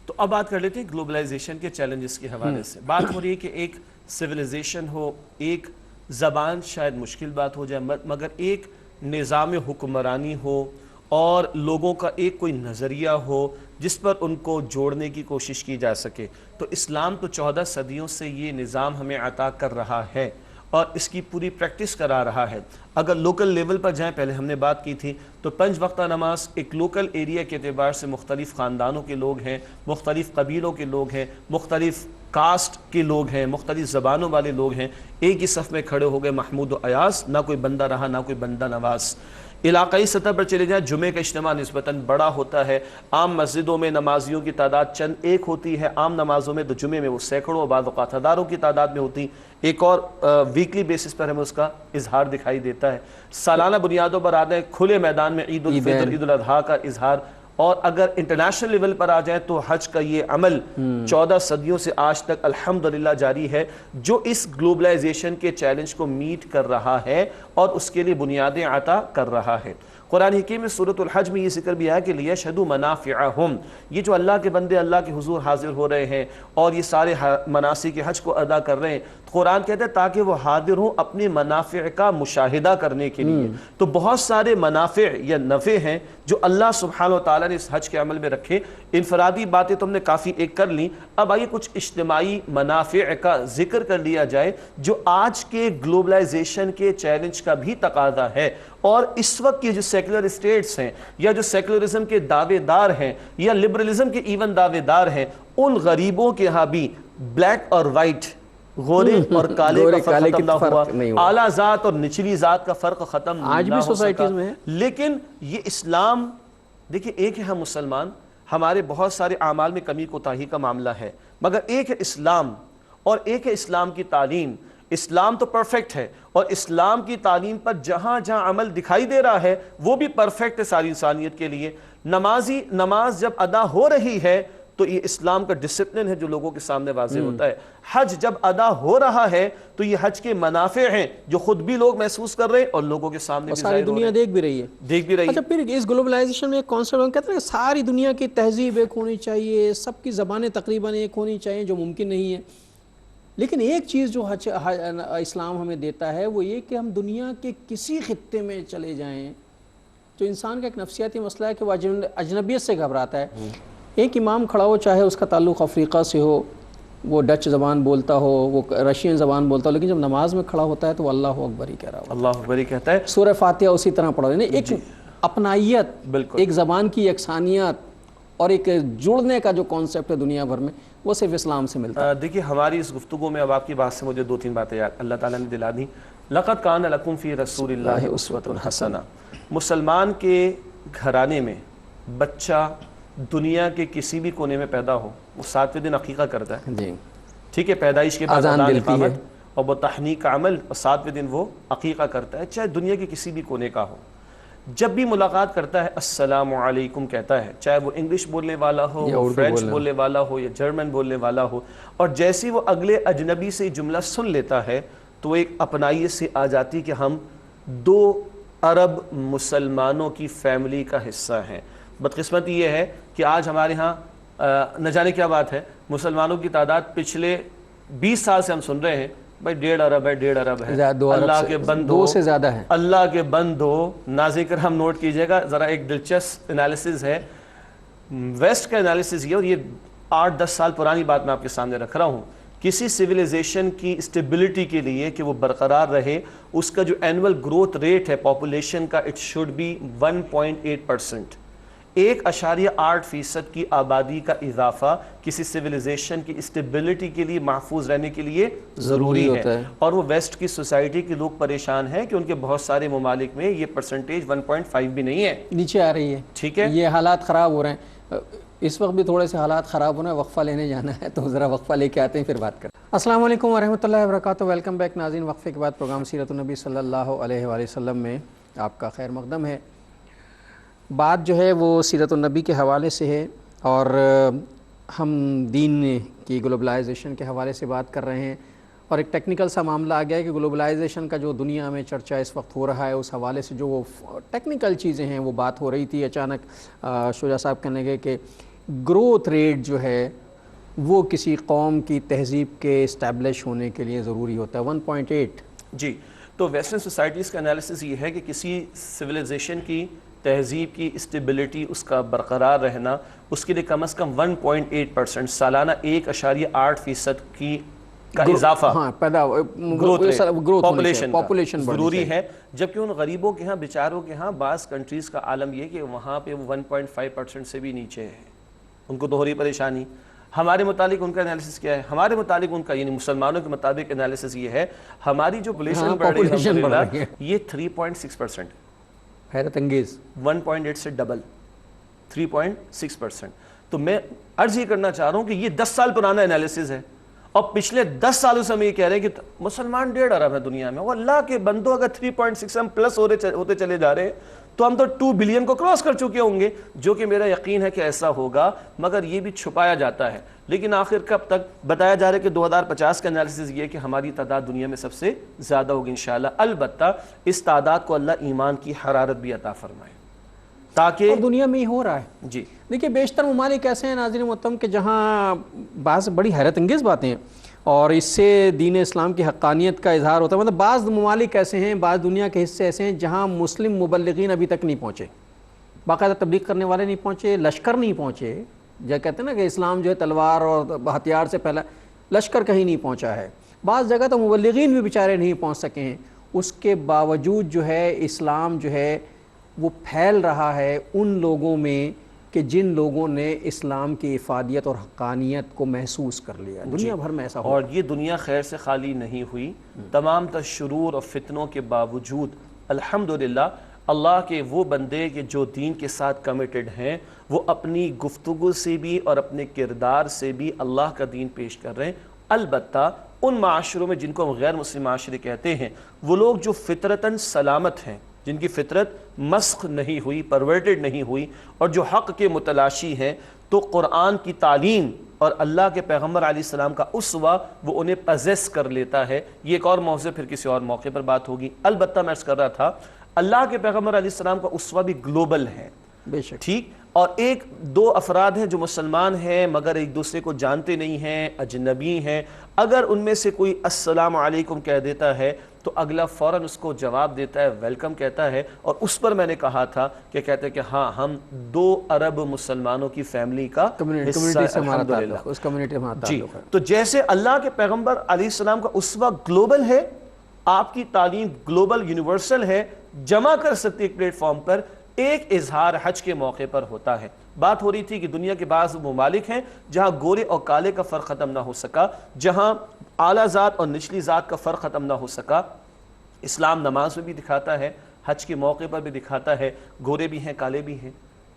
تو اب بات کر لیتے ہیں گلوبلائزیشن کے چیلنجز کے حوالے سے۔ بات ہو رہی ہے کہ ایک سویلائزیشن ہو، ایک زبان شاید مشکل بات ہو جائے، مگر ایک نظام حکمرانی ہو اور لوگوں کا ایک کوئی نظریہ ہو جس پر ان کو جوڑنے کی کوشش کی جا سکے۔ تو اسلام تو 14 صدیوں سے یہ نظام ہمیں عطا کر رہا ہے اور اس کی پوری پریکٹس کرا رہا ہے۔ اگر لوکل لیول پر جائیں، پہلے ہم نے بات کی تھی، تو 5 وقتہ نماز ایک لوکل ایریا کے اعتبار سے مختلف خاندانوں کے لوگ ہیں، مختلف قبیلوں کے لوگ ہیں، مختلف کاسٹ کے لوگ ہیں، مختلف زبانوں والے لوگ ہیں، ایک ہی صف میں کھڑے ہو گئے محمود و ایاز، نہ کوئی بندہ رہا نہ کوئی بندہ نواز۔ علاقائی سطح پر چلے جائیں، جمعے کا اجتماع نسبتاً بڑا ہوتا ہے، عام مسجدوں میں نمازیوں کی تعداد چند ایک ہوتی ہے، عام نمازوں میں تو جمعے میں وہ سینکڑوں، بعض اوقات ہزاروں کی تعداد میں ہوتی، ایک اور ویکلی بیسس پر ہمیں اس کا اظہار دکھائی دیتا ہے۔ سالانہ بنیادوں پر آتے ہیں، کھلے میدان میں عید الفطر، عید الاضحیٰ کا اظہار۔ اور اگر انٹرنیشنل لیول پر آ جائیں تو حج کا یہ عمل 14 صدیوں سے آج تک الحمدللہ جاری ہے، جو اس گلوبلائزیشن کے چیلنج کو میٹ کر رہا ہے اور اس کے لیے بنیادیں عطا کر رہا ہے۔ قرآن حکیم میں سورۃ الحج میں یہ ذکر بھی ہے کہ لیشہدوا منافعہم، یہ جو اللہ کے بندے اللہ کے حضور حاضر ہو رہے ہیں اور یہ سارے مناسک حج کو ادا کر رہے ہیں، قرآن کہتا ہے تاکہ وہ حاضر ہوں اپنے منافع کا مشاہدہ کرنے کے لیے۔ تو بہت سارے منافع یا نفع ہیں جو اللہ سبحانہ و تعالیٰ نے اس حج کے عمل میں رکھے۔ انفرادی باتیں تو ہم نے کافی ایک کر لیں، اب آئیے کچھ اجتماعی منافع کا ذکر کر لیا جائے جو آج کے گلوبلائزیشن کے چیلنج کا بھی تقاضا ہے۔ اور اس وقت کی جو سیکولر اسٹیٹس ہیں یا جو سیکولرزم کے دعوے دار ہیں یا لبرلزم کے ایون دعوے دار ہیں، ان غریبوں کے ہاں بھی بلیک اور وائٹ، گورے اور کالے کا فرق ختم نہ ہوا، اعلیٰ ذات اور نچلی ذات کا فرق ختم آج بھی سوسائٹیز میں ہے۔ لیکن یہ اسلام، دیکھیں ایک ہے ہم مسلمان، ہمارے بہت سارے اعمال میں کمی کوتاہی کا معاملہ ہے، مگر ایک ہے اسلام اور ایک ہے اسلام کی تعلیم۔ اسلام تو پرفیکٹ ہے، اور اسلام کی تعلیم پر جہاں جہاں عمل دکھائی دے رہا ہے وہ بھی پرفیکٹ ہے ساری انسانیت کے لیے۔ نماز جب ادا ہو رہی ہے تو یہ اسلام کا ڈسپلن ہے جو لوگوں کے سامنے واضح ہوتا ہے۔ حج جب ادا ہو رہا ہے تو یہ حج کے منافع ہیں جو خود بھی لوگ محسوس کر رہے ہیں اور لوگوں کے سامنے بھی ساری دنیا دیکھ بھی رہی ہے۔ اچھا، پھر اس گلوبلائزیشن میں ایک کانسیپٹ کہتے ہیں ساری دنیا کی تہذیب ایک ہونی چاہیے، سب کی زبانیں تقریباً ایک ہونی چاہیے، جو ممکن نہیں ہے۔ لیکن ایک چیز جو اسلام ہمیں دیتا ہے وہ یہ کہ ہم دنیا کے کسی خطے میں چلے جائیں، جو انسان کا ایک نفسیاتی مسئلہ ہے کہ وہ اجنبیت سے گھبراتا ہے۔ ایک امام کھڑا ہو، چاہے اس کا تعلق افریقہ سے ہو، وہ ڈچ زبان بولتا ہو، وہ رشین زبان بولتا ہو، لیکن جب نماز میں کھڑا ہوتا ہے تو وہ اللہ اکبر ہی کہہ رہا ہو، اللہ اکبر ہی کہتا ہے، سورہ فاتحہ اسی طرح پڑھو۔ یعنی ایک اپنائیت، ایک زبان کی یکسانیت اور ایک جڑنے کا جو کانسیپٹ ہے دنیا بھر میں، وہ صرف اسلام سے ملتا ہے۔ دیکھیے ہماری اس گفتگو میں اب آپ کی بات سے مجھے 2-3 باتیں یاد اللہ تعالیٰ نے دلا دی۔ لَقَدْ كَانَ لَكُمْ فِي رَسُولِ اللَّهِ أُسْوَةٌ حَسَنَةٌ۔ مسلمان کے گھرانے میں بچہ دنیا کے کسی بھی کونے میں پیدا ہو، وہ 7ویں دن عقیقہ کرتا ہے، جی ٹھیک ہے، پیدائش کے بعد اذان اذان ملتی ہے اقامت اور وہ تحنیک کا عمل، اور 7ویں دن وہ عقیقہ کرتا ہے، چاہے دنیا کے کسی بھی کونے کا ہو۔ جب بھی ملاقات کرتا ہے السلام علیکم کہتا ہے، چاہے وہ انگلش بولنے والا ہو، فرینچ بولنے والا ہو یا جرمن بولنے والا ہو، اور جیسے وہ اگلے اجنبی سے جملہ سن لیتا ہے تو ایک اپنائیت سے آ جاتی کہ ہم 2 ارب مسلمانوں کی فیملی کا حصہ ہیں۔ بدقسمتی یہ ہے کہ آج ہمارے ہاں نہ جانے کیا بات ہے، مسلمانوں کی تعداد پچھلے 20 سال سے ہم سن رہے ہیں بھائی 1.5 ارب ہے، 1.5 ارب ہے۔ اللہ کے بندو، 2 سے زیادہ ہے، اللہ کے بندو، ناظرین کرام نوٹ کیجئے گا، ذرا ایک دلچسپ انالیسز ہے، ویسٹ کا انالیسز یہ، اور یہ 8-10 سال پرانی بات میں آپ کے سامنے رکھ رہا ہوں۔ کسی سویلائزیشن کی اسٹیبلٹی کے لیے کہ وہ برقرار رہے، اس کا جو اینول گروتھ ریٹ ہے پاپولیشن کا، اٹ شوڈ بی 1.8%۔ 1.8% کی آبادی کا اضافہ کسی سویلائزیشن کی اسٹیبلٹی کے لیے، محفوظ رہنے کے لیے ضروری ہے، اور وہ ویسٹ کی سوسائٹی کے لوگ پریشان ہیں کہ ان کے بہت سارے ممالک میں یہ پرسنٹیج 1.5 بھی نہیں ہے، نیچے آ رہی ہے۔ ٹھیک ہے، یہ حالات خراب ہو رہے ہیں، اس وقت بھی تھوڑے سے حالات خراب ہونا ہے، وقفہ لینے جانا ہے، تو ذرا وقفہ لے کے آتے ہیں پھر بات کریں۔ السلام علیکم ورحمۃ اللہ وبرکاتہ، ویلکم بیک ناظرین۔ وقفے کے بعد پروگرام سیرت النبی صلی اللہ علیہ وآلہ وسلم میں آپ کا خیر مقدم ہے۔ بات جو ہے وہ سیرت النبی کے حوالے سے ہے، اور ہم دین کی گلوبلائزیشن کے حوالے سے بات کر رہے ہیں، اور ایک ٹیکنیکل سا معاملہ آ گیا ہے کہ گلوبلائزیشن کا جو دنیا میں چرچہ اس وقت ہو رہا ہے، اس حوالے سے جو وہ ٹیکنیکل چیزیں ہیں وہ بات ہو رہی تھی۔ اچانک شجاع صاحب کہنے گئے کہ گروتھ ریٹ جو ہے وہ کسی قوم کی تہذیب کے اسٹیبلش ہونے کے لیے ضروری ہوتا ہے، 1.8۔ جی، تو ویسٹرن سوسائٹیز کا انالیسس یہ ہے کہ کسی سویلائزیشن کی تہذیب کی اسٹیبلٹی، اس کا برقرار رہنا، اس کے لیے کم از کم 1.8% سالانہ 1.8% کی کا اضافہ، پاپولیشن ضروری ہے۔ جبکہ ان غریبوں کے ہاں، بیچاروں کے ہاں، بعض کنٹریز کا عالم یہ کہ وہاں پہ 1.5% سے بھی نیچے ہے، ان کو دوہری پریشانی۔ ہمارے متعلق ان کا انالیسس کیا ہے؟ ہمارے متعلق ان کا، یعنی مسلمانوں کے مطابق انالیسس یہ ہے، ہماری جو پاپولیشن بڑھ رہی ہے یہ 3.6%، حیرت انگیز، 1.8 سے ڈبل 3.6%۔ تو میں عرض یہ کرنا چاہ رہا ہوں کہ یہ 10 سال پرانا انالیسس ہے، اور پچھلے 10 سالوں سے ہم یہ کہہ رہے ہیں کہ مسلمان 1.5 ارب ہے دنیا میں، وہ اللہ کے بندوں اگر 3.6 ہم پلس ہوتے چلے جا رہے ہیں تو ہم تو 2 بلین کو کراس کر چکے ہوں گے، جو کہ میرا یقین ہے کہ ایسا ہوگا، مگر یہ بھی چھپایا جاتا ہے۔ لیکن آخر کب تک؟ بتایا جا رہا ہے کہ 2050 کا انالیسس یہ ہے کہ ہماری تعداد دنیا میں سب سے زیادہ ہوگی انشاءاللہ، البتہ اس تعداد کو اللہ ایمان کی حرارت بھی عطا فرمائے، تاکہ دنیا میں ہی ہو رہا ہے۔ جی دیکھیے بیشتر ممالک ایسے ہیں ناظرین محترم کہ جہاں بعض بڑی حیرت انگیز باتیں ہیں، اور اس سے دین اسلام کی حقانیت کا اظہار ہوتا ہے۔ مطلب بعض ممالک ایسے ہیں، بعض دنیا کے حصے ایسے ہیں جہاں مسلم مبلغین ابھی تک نہیں پہنچے، باقاعدہ تبلیغ کرنے والے نہیں پہنچے، لشکر نہیں پہنچے، جو کہتے ہیں نا کہ اسلام جو ہے تلوار اور ہتھیار سے پہلا، لشکر کہیں نہیں پہنچا ہے۔ بعض جگہ تو مبلغین بھی بیچارے نہیں پہنچ سکے ہیں، اس کے باوجود جو ہے اسلام جو ہے وہ پھیل رہا ہے ان لوگوں میں کہ جن لوگوں نے اسلام کی افادیت اور حقانیت کو محسوس کر لیا۔ دنیا بھر میں ایسا ہو، اور یہ دنیا خیر سے خالی نہیں ہوئی، تمام تر شرور اور فتنوں کے باوجود الحمدللہ اللہ کے وہ بندے کہ جو دین کے ساتھ کمیٹڈ ہیں، وہ اپنی گفتگو سے بھی اور اپنے کردار سے بھی اللہ کا دین پیش کر رہے ہیں۔ البتہ ان معاشروں میں جن کو ہم غیر مسلم معاشرے کہتے ہیں، وہ لوگ جو فطرتاً سلامت ہیں، جن کی فطرت مسخ نہیں ہوئی، پرورٹڈ نہیں ہوئی، اور جو حق کے متلاشی ہیں، تو قرآن کی تعلیم اور اللہ کے پیغمبر علیہ السلام کا اسوہ وہ انہیں پزیس کر لیتا ہے۔ یہ ایک اور موضوع پھر کسی اور موقع پر بات ہوگی۔ البتہ میں عرض کر رہا تھا، اللہ کے پیغمبر علیہ السلام کا اسوہ بھی گلوبل ہے، بے شک، ٹھیک، اور ایک دو افراد ہیں جو مسلمان ہیں مگر ایک دوسرے کو جانتے نہیں ہیں، اجنبی ہیں، اگر ان میں سے کوئی السلام علیکم کہہ دیتا ہے تو اگلا فوراً اس کو جواب دیتا ہے، ویلکم کہتا ہے، اور اس پر میں نے کہا تھا کہ کہتے ہیں کہ ہاں ہم 2 ارب مسلمانوں کی فیملی کا کمیونٹی سے ہمارا تعلق، اس کمیونٹی ہمارا جی، تعلق ہے۔ تو جیسے اللہ کے پیغمبر علیہ السلام کا اسوہ گلوبل ہے، آپ کی تعلیم گلوبل یونیورسل ہے، جمع کر سکتی ایک پلیٹ فارم پر، ایک اظہار حج کے موقع پر ہوتا ہے۔ بات ہو رہی تھی کہ دنیا کے بعض ممالک ہیں جہاں گورے اور کالے کا فرق ختم نہ ہو سکا، جہاں اعلیٰ ذات اور نچلی ذات کا فرق ختم نہ ہو سکا۔ اسلام نماز میں بھی دکھاتا ہے، حج کے موقع پر بھی دکھاتا ہے، گورے بھی ہیں، کالے بھی ہیں،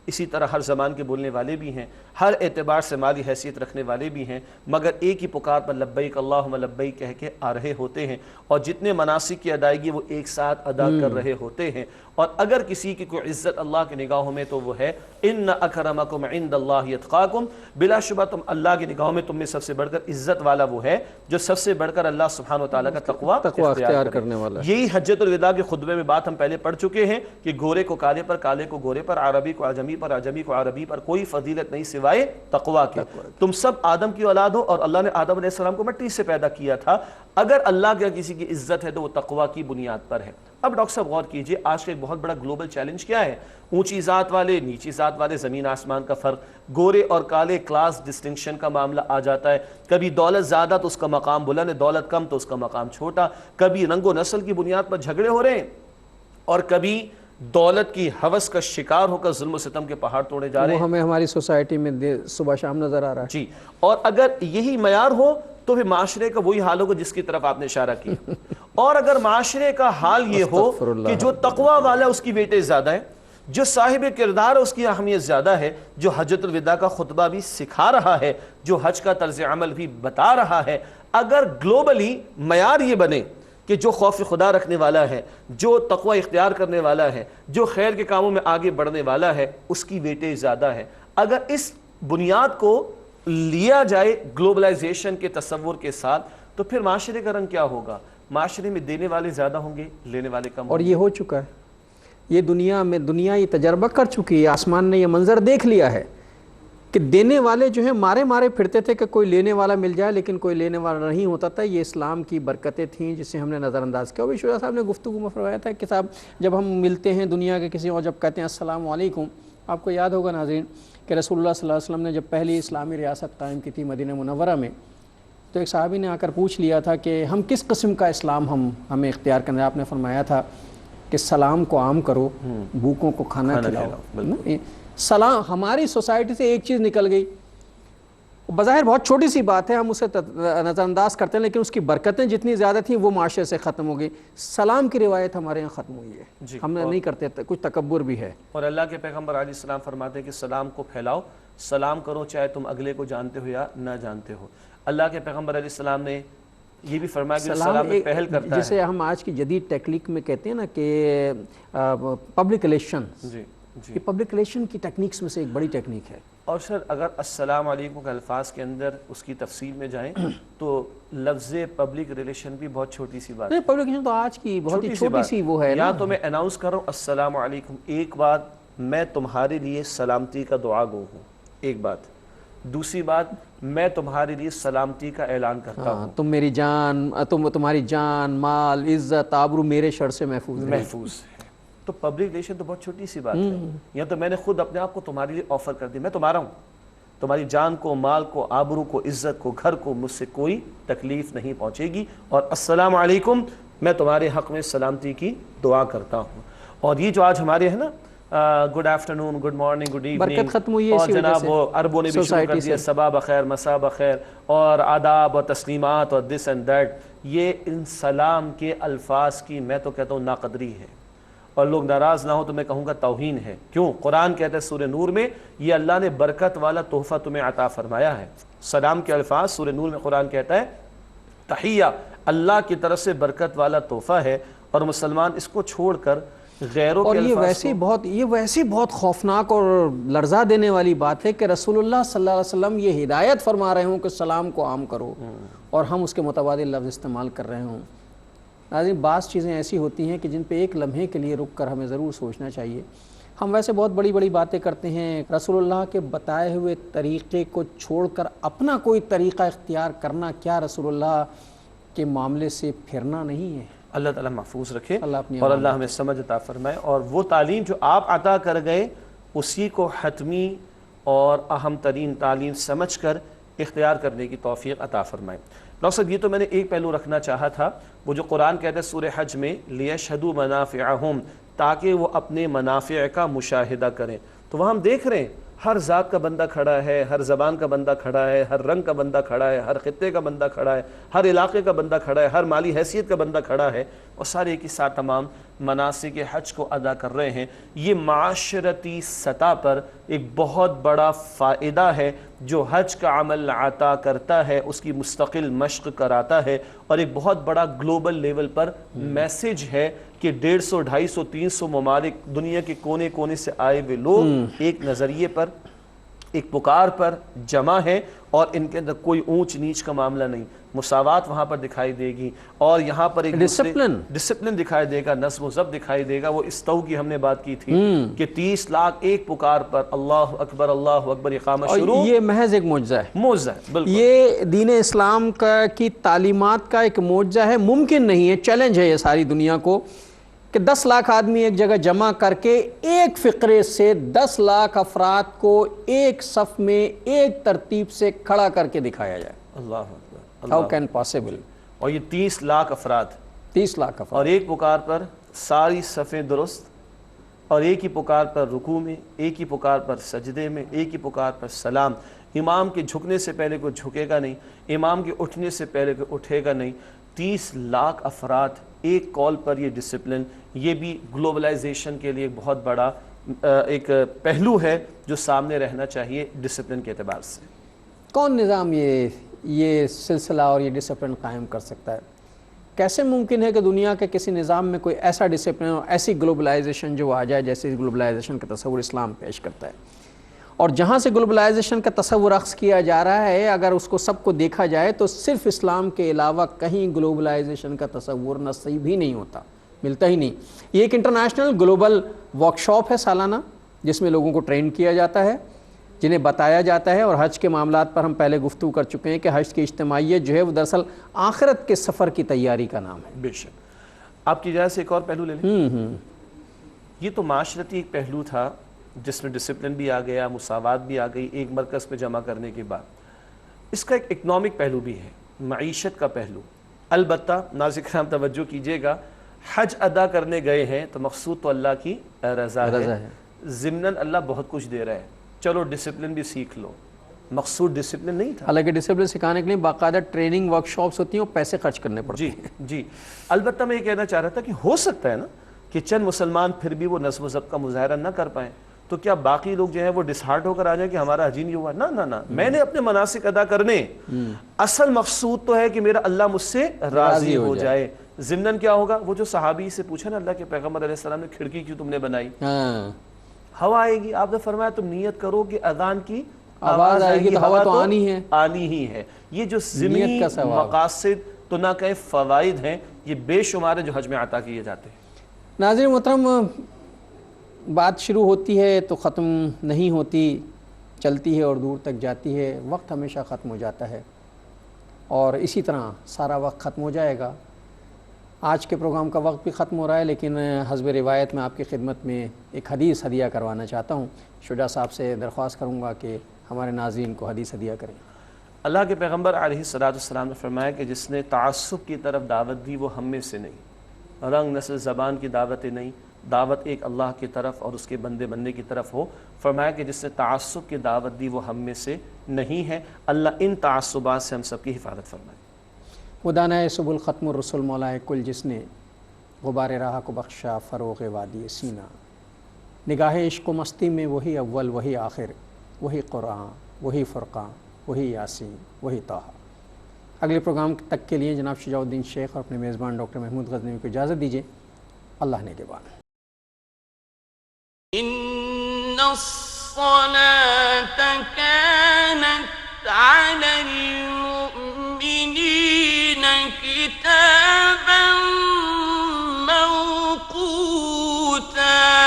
اسی طرح ہر زبان کے بولنے والے بھی ہیں، ہر اعتبار سے مالی حیثیت رکھنے والے بھی ہیں، مگر ایک ہی پکار پر لبیک اللہم لبیک کہہ کے آ رہے ہوتے ہیں، اور جتنے مناسک کی ادائیگی وہ ایک ساتھ ادا کر رہے ہوتے ہیں۔ اور اگر کسی کی کوئی عزت اللہ کی نگاہوں میں تو وہ ہے ان اکرمکم عند اللہ اتقاکم، بلا شبہ تم اللہ کی نگاہوں میں تم میں سب سے بڑھ کر عزت والا وہ ہے جو سب سے بڑھ کر اللہ سبحانہ وتعالیٰ کا تقوی اختیار کرنے والا ہے۔ یہی حجۃ الوداع کے خطبے میں بات ہم پہلے پڑھ چکے ہیں کہ گورے کو کالے پر، کالے کو گورے پر، عربی کو عجمی پر، عجمی کو عربی پر کوئی فضیلت نہیں سوائے تقوی کے۔ تم سب آدم کی اولاد ہو، اور اللہ نے آدم علیہ السلام کو مٹی سے پیدا کیا تھا، اگر اللہ کے کسی کی عزت ہے تو وہ تقوی کی بنیاد پر ہے۔ اب ڈاکٹر صاحب غور کیجئے، آج کا ایک بہت بڑا گلوبل چیلنج کیا ہے؟ اونچی ذات والے، نیچی ذات والے، زمین آسمان کا فرق، گورے اور کالے، کلاس ڈسٹنکشن کا معاملہ آ جاتا ہے، کبھی دولت زیادہ تو اس کا مقام بلند ہے، دولت کم تو اس کا مقام چھوٹا، کبھی رنگ و نسل کی بنیاد پر جھگڑے ہو رہے ہیں، اور کبھی دولت کی ہوس کا شکار ہو کر ظلم و ستم کے پہاڑ توڑے جا رہے ہیں۔ وہ ہمیں ہماری سوسائٹی میں صبح شام نظر آ رہا ہے۔ جی، اور اگر یہی معیار ہو تو پھر معاشرے کا وہی حال ہوگا جس کی طرف آپ نے اشارہ کیا، اور اگر معاشرے کا حال یہ ہو کہ جو تقوی والا اس کی ویٹیج زیادہ ہے، جو صاحب کردار ہے اس کی اہمیت زیادہ ہے، جو حجۃ الوداع کا خطبہ بھی سکھا رہا ہے، جو حج کا طرز عمل بھی بتا رہا ہے، اگر گلوبلی معیار یہ بنے کہ جو خوف خدا رکھنے والا ہے، جو تقوی اختیار کرنے والا ہے، جو خیر کے کاموں میں آگے بڑھنے والا ہے، اس کی ویٹیج زیادہ ہے، اگر اس بنیاد کو لیا جائے گلوبلائزیشن کے تصور کے ساتھ، تو پھر معاشرے کا رنگ کیا ہوگا؟ معاشرے میں دینے والے زیادہ ہوں گے، لینے والے کم ہوں گے۔ اور یہ ہو چکا ہے، یہ دنیا یہ تجربہ کر چکی ہے، آسمان نے یہ منظر دیکھ لیا ہے کہ دینے والے جو ہیں مارے پھرتے تھے کہ کوئی لینے والا مل جائے، لیکن کوئی لینے والا نہیں ہوتا تھا۔ یہ اسلام کی برکتیں تھیں جسے ہم نے نظر انداز کیا۔ شجاع صاحب نے گفتگو میں فرمایا تھا کہ صاحب جب ہم ملتے ہیں دنیا کے کسی اور، جب کہتے ہیں السلام علیکم، آپ کو یاد ہوگا ناظرین کہ رسول اللہ صلی اللہ علیہ وسلم نے جب پہلی اسلامی ریاست قائم کی تھی مدینہ منورہ میں، تو ایک صحابی نے آ کر پوچھ لیا تھا کہ ہم کس قسم کا اسلام ہمیں اختیار کرنا ہے۔ آپ نے فرمایا تھا کہ سلام کو عام کرو، بھوکوں کو کھانا کھلاؤ۔ سلام، ہماری سوسائٹی سے ایک چیز نکل گئی، بظاہر بہت چھوٹی سی بات ہے، ہم اسے نظر انداز کرتے ہیں، لیکن اس کی برکتیں جتنی زیادہ تھیں وہ معاشرے سے ختم ہو گئی۔ سلام کی روایت ہمارے یہاں ختم ہوئی ہے، ہم نہیں کرتے، کچھ تکبر بھی ہے۔ اور اللہ کے پیغمبر علیہ السلام فرماتے ہیں کہ سلام کو پھیلاؤ، سلام کرو چاہے تم اگلے کو جانتے ہو یا نہ جانتے ہو۔ اللہ کے پیغمبر علیہ السلام نے یہ بھی فرمایا کہ سلام میں پہل کرتا ہے، جسے ہم آج کی جدید ٹیکنیک میں کہتے ہیں نا کہ پبلک ریلیشن، یہ پبلک ریلیشن کی ٹیکنیکس میں سے ایک بڑی ٹیکنیک ہے۔ اور سر اگر السلام علیکم کے الفاظ کے اندر اس کی تفصیل میں جائیں تو لفظ پبلک ریلیشن بھی بہت چھوٹی سی بات ہے۔ پبلک ریلیشن تو آج کی بہت ہی چھوٹی سی وہ ہے، یا تو میں اناؤنس کر رہا ہوں السلام علیکم، ایک بات میں تمہارے لیے سلامتی کا دعا گو ہوں، ایک بات، دوسری بات میں تمہارے لیے سلامتی کا اعلان کرتا ہوں، تم میری جان، تمہاری جان، مال، عزت، آبرو میرے شر سے محفوظ ہے۔ ہے۔ تو پبلک ریلیشن تو بہت چھوٹی سی بات ہے، یا تو میں نے خود اپنے آپ کو تمہارے لیے آفر کر دی، میں تمہارا ہوں، تمہاری جان کو، مال کو، آبرو کو، عزت کو، گھر کو مجھ سے کوئی تکلیف نہیں پہنچے گی، اور السلام علیکم میں تمہارے حق میں سلامتی کی دعا کرتا ہوں۔ اور یہ جو آج ہمارے ہیں نا good afternoon, good morning, good evening, برکت ختم ہوئی ہے اور اسی وجہ جناب سے، وہ عربوں نے بھی شروع کر دیا صباح بخیر، مساء بخیر، اور آداب اور تسلیمات اور دس اینڈ دیٹ، یہ ان سلام کے الفاظ کی میں تو کہتا ہوں ناقدری ہے، اور لوگ ناراض نہ ہو تو میں کہوں گا توہین ہے۔ کیوں؟ قرآن کہتا ہے سورہ نور میں یہ اللہ نے برکت والا تحفہ تمہیں عطا فرمایا ہے۔ سلام کے الفاظ سورہ نور میں قرآن کہتا ہے تحیہ اللہ کی طرف سے برکت والا تحفہ ہے، اور مسلمان اس کو چھوڑ کر غیروں اور کے یہ الفاظ ویسی بہت خوفناک اور لرزا دینے والی بات ہے کہ رسول اللہ صلی اللہ علیہ وسلم یہ ہدایت فرما رہے ہوں کہ سلام کو عام کرو، اور ہم اس کے متبادل لفظ استعمال کر رہے ہوں۔ ناظرین، بعض چیزیں ایسی ہوتی ہیں کہ جن پہ ایک لمحے کے لیے رک کر ہمیں ضرور سوچنا چاہیے۔ ہم ویسے بہت بڑی بڑی باتیں کرتے ہیں، رسول اللہ کے بتائے ہوئے طریقے کو چھوڑ کر اپنا کوئی طریقہ اختیار کرنا کیا رسول اللہ کے معاملے سے پھرنا نہیں ہے؟ اللہ تعالیٰ محفوظ رکھے اللہ اپنی اور اللہ ہمیں سمجھ عطا فرمائے، اور وہ تعلیم جو آپ عطا کر گئے اسی کو حتمی اور اہم ترین تعلیم سمجھ کر اختیار کرنے کی توفیق عطا فرمائے۔ ڈاکٹر صاحب، یہ تو میں نے ایک پہلو رکھنا چاہا تھا، وہ جو قرآن کہتا ہے سورہ حج میں لِيَشْهَدُوا مَنَافِعَهُمْ، تاکہ وہ اپنے منافع کا مشاہدہ کریں۔ تو وہاں ہم دیکھ رہے ہیں ہر ذات کا بندہ کھڑا ہے، ہر زبان کا بندہ کھڑا ہے، ہر رنگ کا بندہ کھڑا ہے، ہر خطے کا بندہ کھڑا ہے، ہر علاقے کا بندہ کھڑا ہے، ہر مالی حیثیت کا بندہ کھڑا ہے، اور سارے ایک ہی ساتھ تمام مناسک حج کو ادا کر رہے ہیں۔ یہ معاشرتی سطح پر ایک بہت بڑا فائدہ ہے جو حج کا عمل عطا کرتا ہے، اس کی مستقل مشق کراتا ہے، اور ایک بہت بڑا گلوبل لیول پر میسیج ہے کہ 150 250 300 ممالک دنیا کے کونے کونے سے آئے ہوئے لوگ ایک نظریے پر، ایک پکار پر جمع ہیں، اور ان کے اندر کوئی اونچ نیچ کا معاملہ نہیں، مساوات وہاں پر دکھائی دے گی، اور یہاں پر ایک ڈسپلن دکھائی دے گا، نظم و ضبط دکھائی دے گا۔ وہ استو کی ہم نے بات کی تھی کہ 30 لاکھ ایک پکار پر اللہ اکبر اقامت شروع، یہ محض ایک معجزہ ہے، معجزہ ہے، بالکل یہ دین اسلام کی تعلیمات کا ایک معجزہ ہے، ممکن نہیں ہے، چیلنج ہے یہ ساری دنیا کو کہ 10 لاکھ آدمی ایک جگہ جمع کر کے ایک فقرے سے 10 لاکھ افراد کو ایک صف میں ایک ترتیب سے کھڑا کر کے دکھایا جائے۔ اللہ اکبر، ہاؤ کین پاسبل؟ اور یہ 30 لاکھ افراد، 30 لاکھ افراد، اور ایک پکار پر ساری صفیں درست، اور ایک ہی پکار پر رکوع میں، ایک ہی پکار پر سجدے میں، ایک ہی پکار پر سلام، امام کے جھکنے سے پہلے کوئی جھکے گا نہیں، امام کے اٹھنے سے پہلے کوئی اٹھے گا نہیں۔ 30 لاکھ افراد ایک کال پر، یہ ڈسپلن، یہ بھی گلوبلائزیشن کے لیے بہت بڑا ایک پہلو ہے جو سامنے رہنا چاہیے ڈسپلن کے اعتبار سے۔ کون نظام یہ سلسلہ اور یہ ڈسپلن قائم کر سکتا ہے؟ کیسے ممکن ہے کہ دنیا کے کسی نظام میں کوئی ایسا ڈسپلن اور ایسی گلوبلائزیشن جو آ جائے جیسے گلوبلائزیشن کا تصور اسلام پیش کرتا ہے؟ اور جہاں سے گلوبلائزیشن کا تصور اخذ کیا جا رہا ہے، اگر اس کو سب کو دیکھا جائے تو صرف اسلام کے علاوہ کہیں گلوبلائزیشن کا تصور نصیب ہی نہیں ہوتا، ملتا ہی نہیں۔ یہ ایک انٹرنیشنل گلوبل ورکشاپ ہے سالانہ، جس میں لوگوں کو ٹرین کیا جاتا ہے، جنہیں بتایا جاتا ہے، اور حج کے معاملات پر ہم پہلے گفتگو کر چکے ہیں کہ حج کی اجتماعیت جو ہے وہ دراصل آخرت کے سفر کی تیاری کا نام ہے۔ بے شک۔ آپ کی اجازت سے ایک اور پہلو لے لیں۔ یہ تو معاشرتی ایک پہلو تھا جس میں ڈسپلن بھی آ گیا، مساوات بھی آ گئی ایک مرکز پہ جمع کرنے کے بعد۔ اس کا ایک اکنامک پہلو بھی ہے، معیشت کا پہلو۔ البتہ ناظرین کرام توجہ کیجئے گا، حج ادا کرنے گئے ہیں تو مقصود تو اللہ کی رضا ہے، ضمناً اللہ بہت کچھ دے رہا ہے، چلو ڈسپلن بھی سیکھ لو، مقصود ڈسپلن نہیں تھا۔ حالانکہ ڈسپلن سکھانے کے لیے باقاعدہ ٹریننگ ورکشاپس ہوتی ہیں اور پیسے خرچ کرنے پڑتے ہیں۔ جی، البتہ میں یہ کہنا چاہ رہا تھا کہ ہو سکتا ہے نا کہ چند مسلمان پھر بھی وہ نظم و ضبط کا مظاہرہ نہ کر پائیں، تو کیا باقی لوگ جو ہیں وہ ڈسہارٹ ہو کر آ جائیں کہ ہمارا حج نہیں ہوا؟ نہ، میں نے اپنے مناسک ادا کرنے، اصل مقصود تو ہے کہ میرا اللہ مجھ سے راضی ہو جائے۔ ضمناً کیا ہوگا؟ وہ جو صحابی سے پوچھا نا اللہ کے پیغمبر علیہ السلام نے، کھڑکی کیوں تم نے بنائی؟ ہوا آئے گی، آپ نے فرمایا تم نیت کرو کہ اذان کی آواز آئے گی، ہوا تو آنی ہی ہے۔ یہ جو ضمنی مقاصد تو نہ کہیں فوائد ہیں، یہ بے شمار ہیں جو حج میں عطا کیے جاتے ہیں۔ ناظرین محترم، بات شروع ہوتی ہے تو ختم نہیں ہوتی، چلتی ہے اور دور تک جاتی ہے، وقت ہمیشہ ختم ہو جاتا ہے، اور اسی طرح سارا وقت ختم ہو جائے گا۔ آج کے پروگرام کا وقت بھی ختم ہو رہا ہے، لیکن حسب روایت میں آپ کی خدمت میں ایک حدیث ہدیہ کروانا چاہتا ہوں۔ شجاع صاحب سے درخواست کروں گا کہ ہمارے ناظرین کو حدیث ہدیہ کریں۔ اللہ کے پیغمبر علیہ السلام نے فرمایا کہ جس نے تعصب کی طرف دعوت دی وہ ہم میں سے نہیں، رنگ نسل زبان کی دعوتیں نہیں، دعوت ایک اللہ کی طرف اور اس کے بندے بننے کی طرف ہو۔ فرمایا کہ جس نے تعصب کی دعوت دی وہ ہم میں سے نہیں ہے۔ اللہ ان تعصبات سے ہم سب کی حفاظت فرمائے۔ خدانہ سب الختم الرسول مولائے کل، جس نے غبار راہ کو بخشا فروغ وادی سینہ، نگاہ عشق و مستی میں وہی اول وہی آخر، وہی قرآن وہی فرقان وہی یاسین وہی طٰہٰ۔ اگلے پروگرام تک کے لیے جناب شجاع الدین شیخ اور اپنے میزبان ڈاکٹر محمود غزنوی کو اجازت دیجیے. اللہ نے کے بعد. ان الصلاة كانت على المؤمنين كتابا موقوتا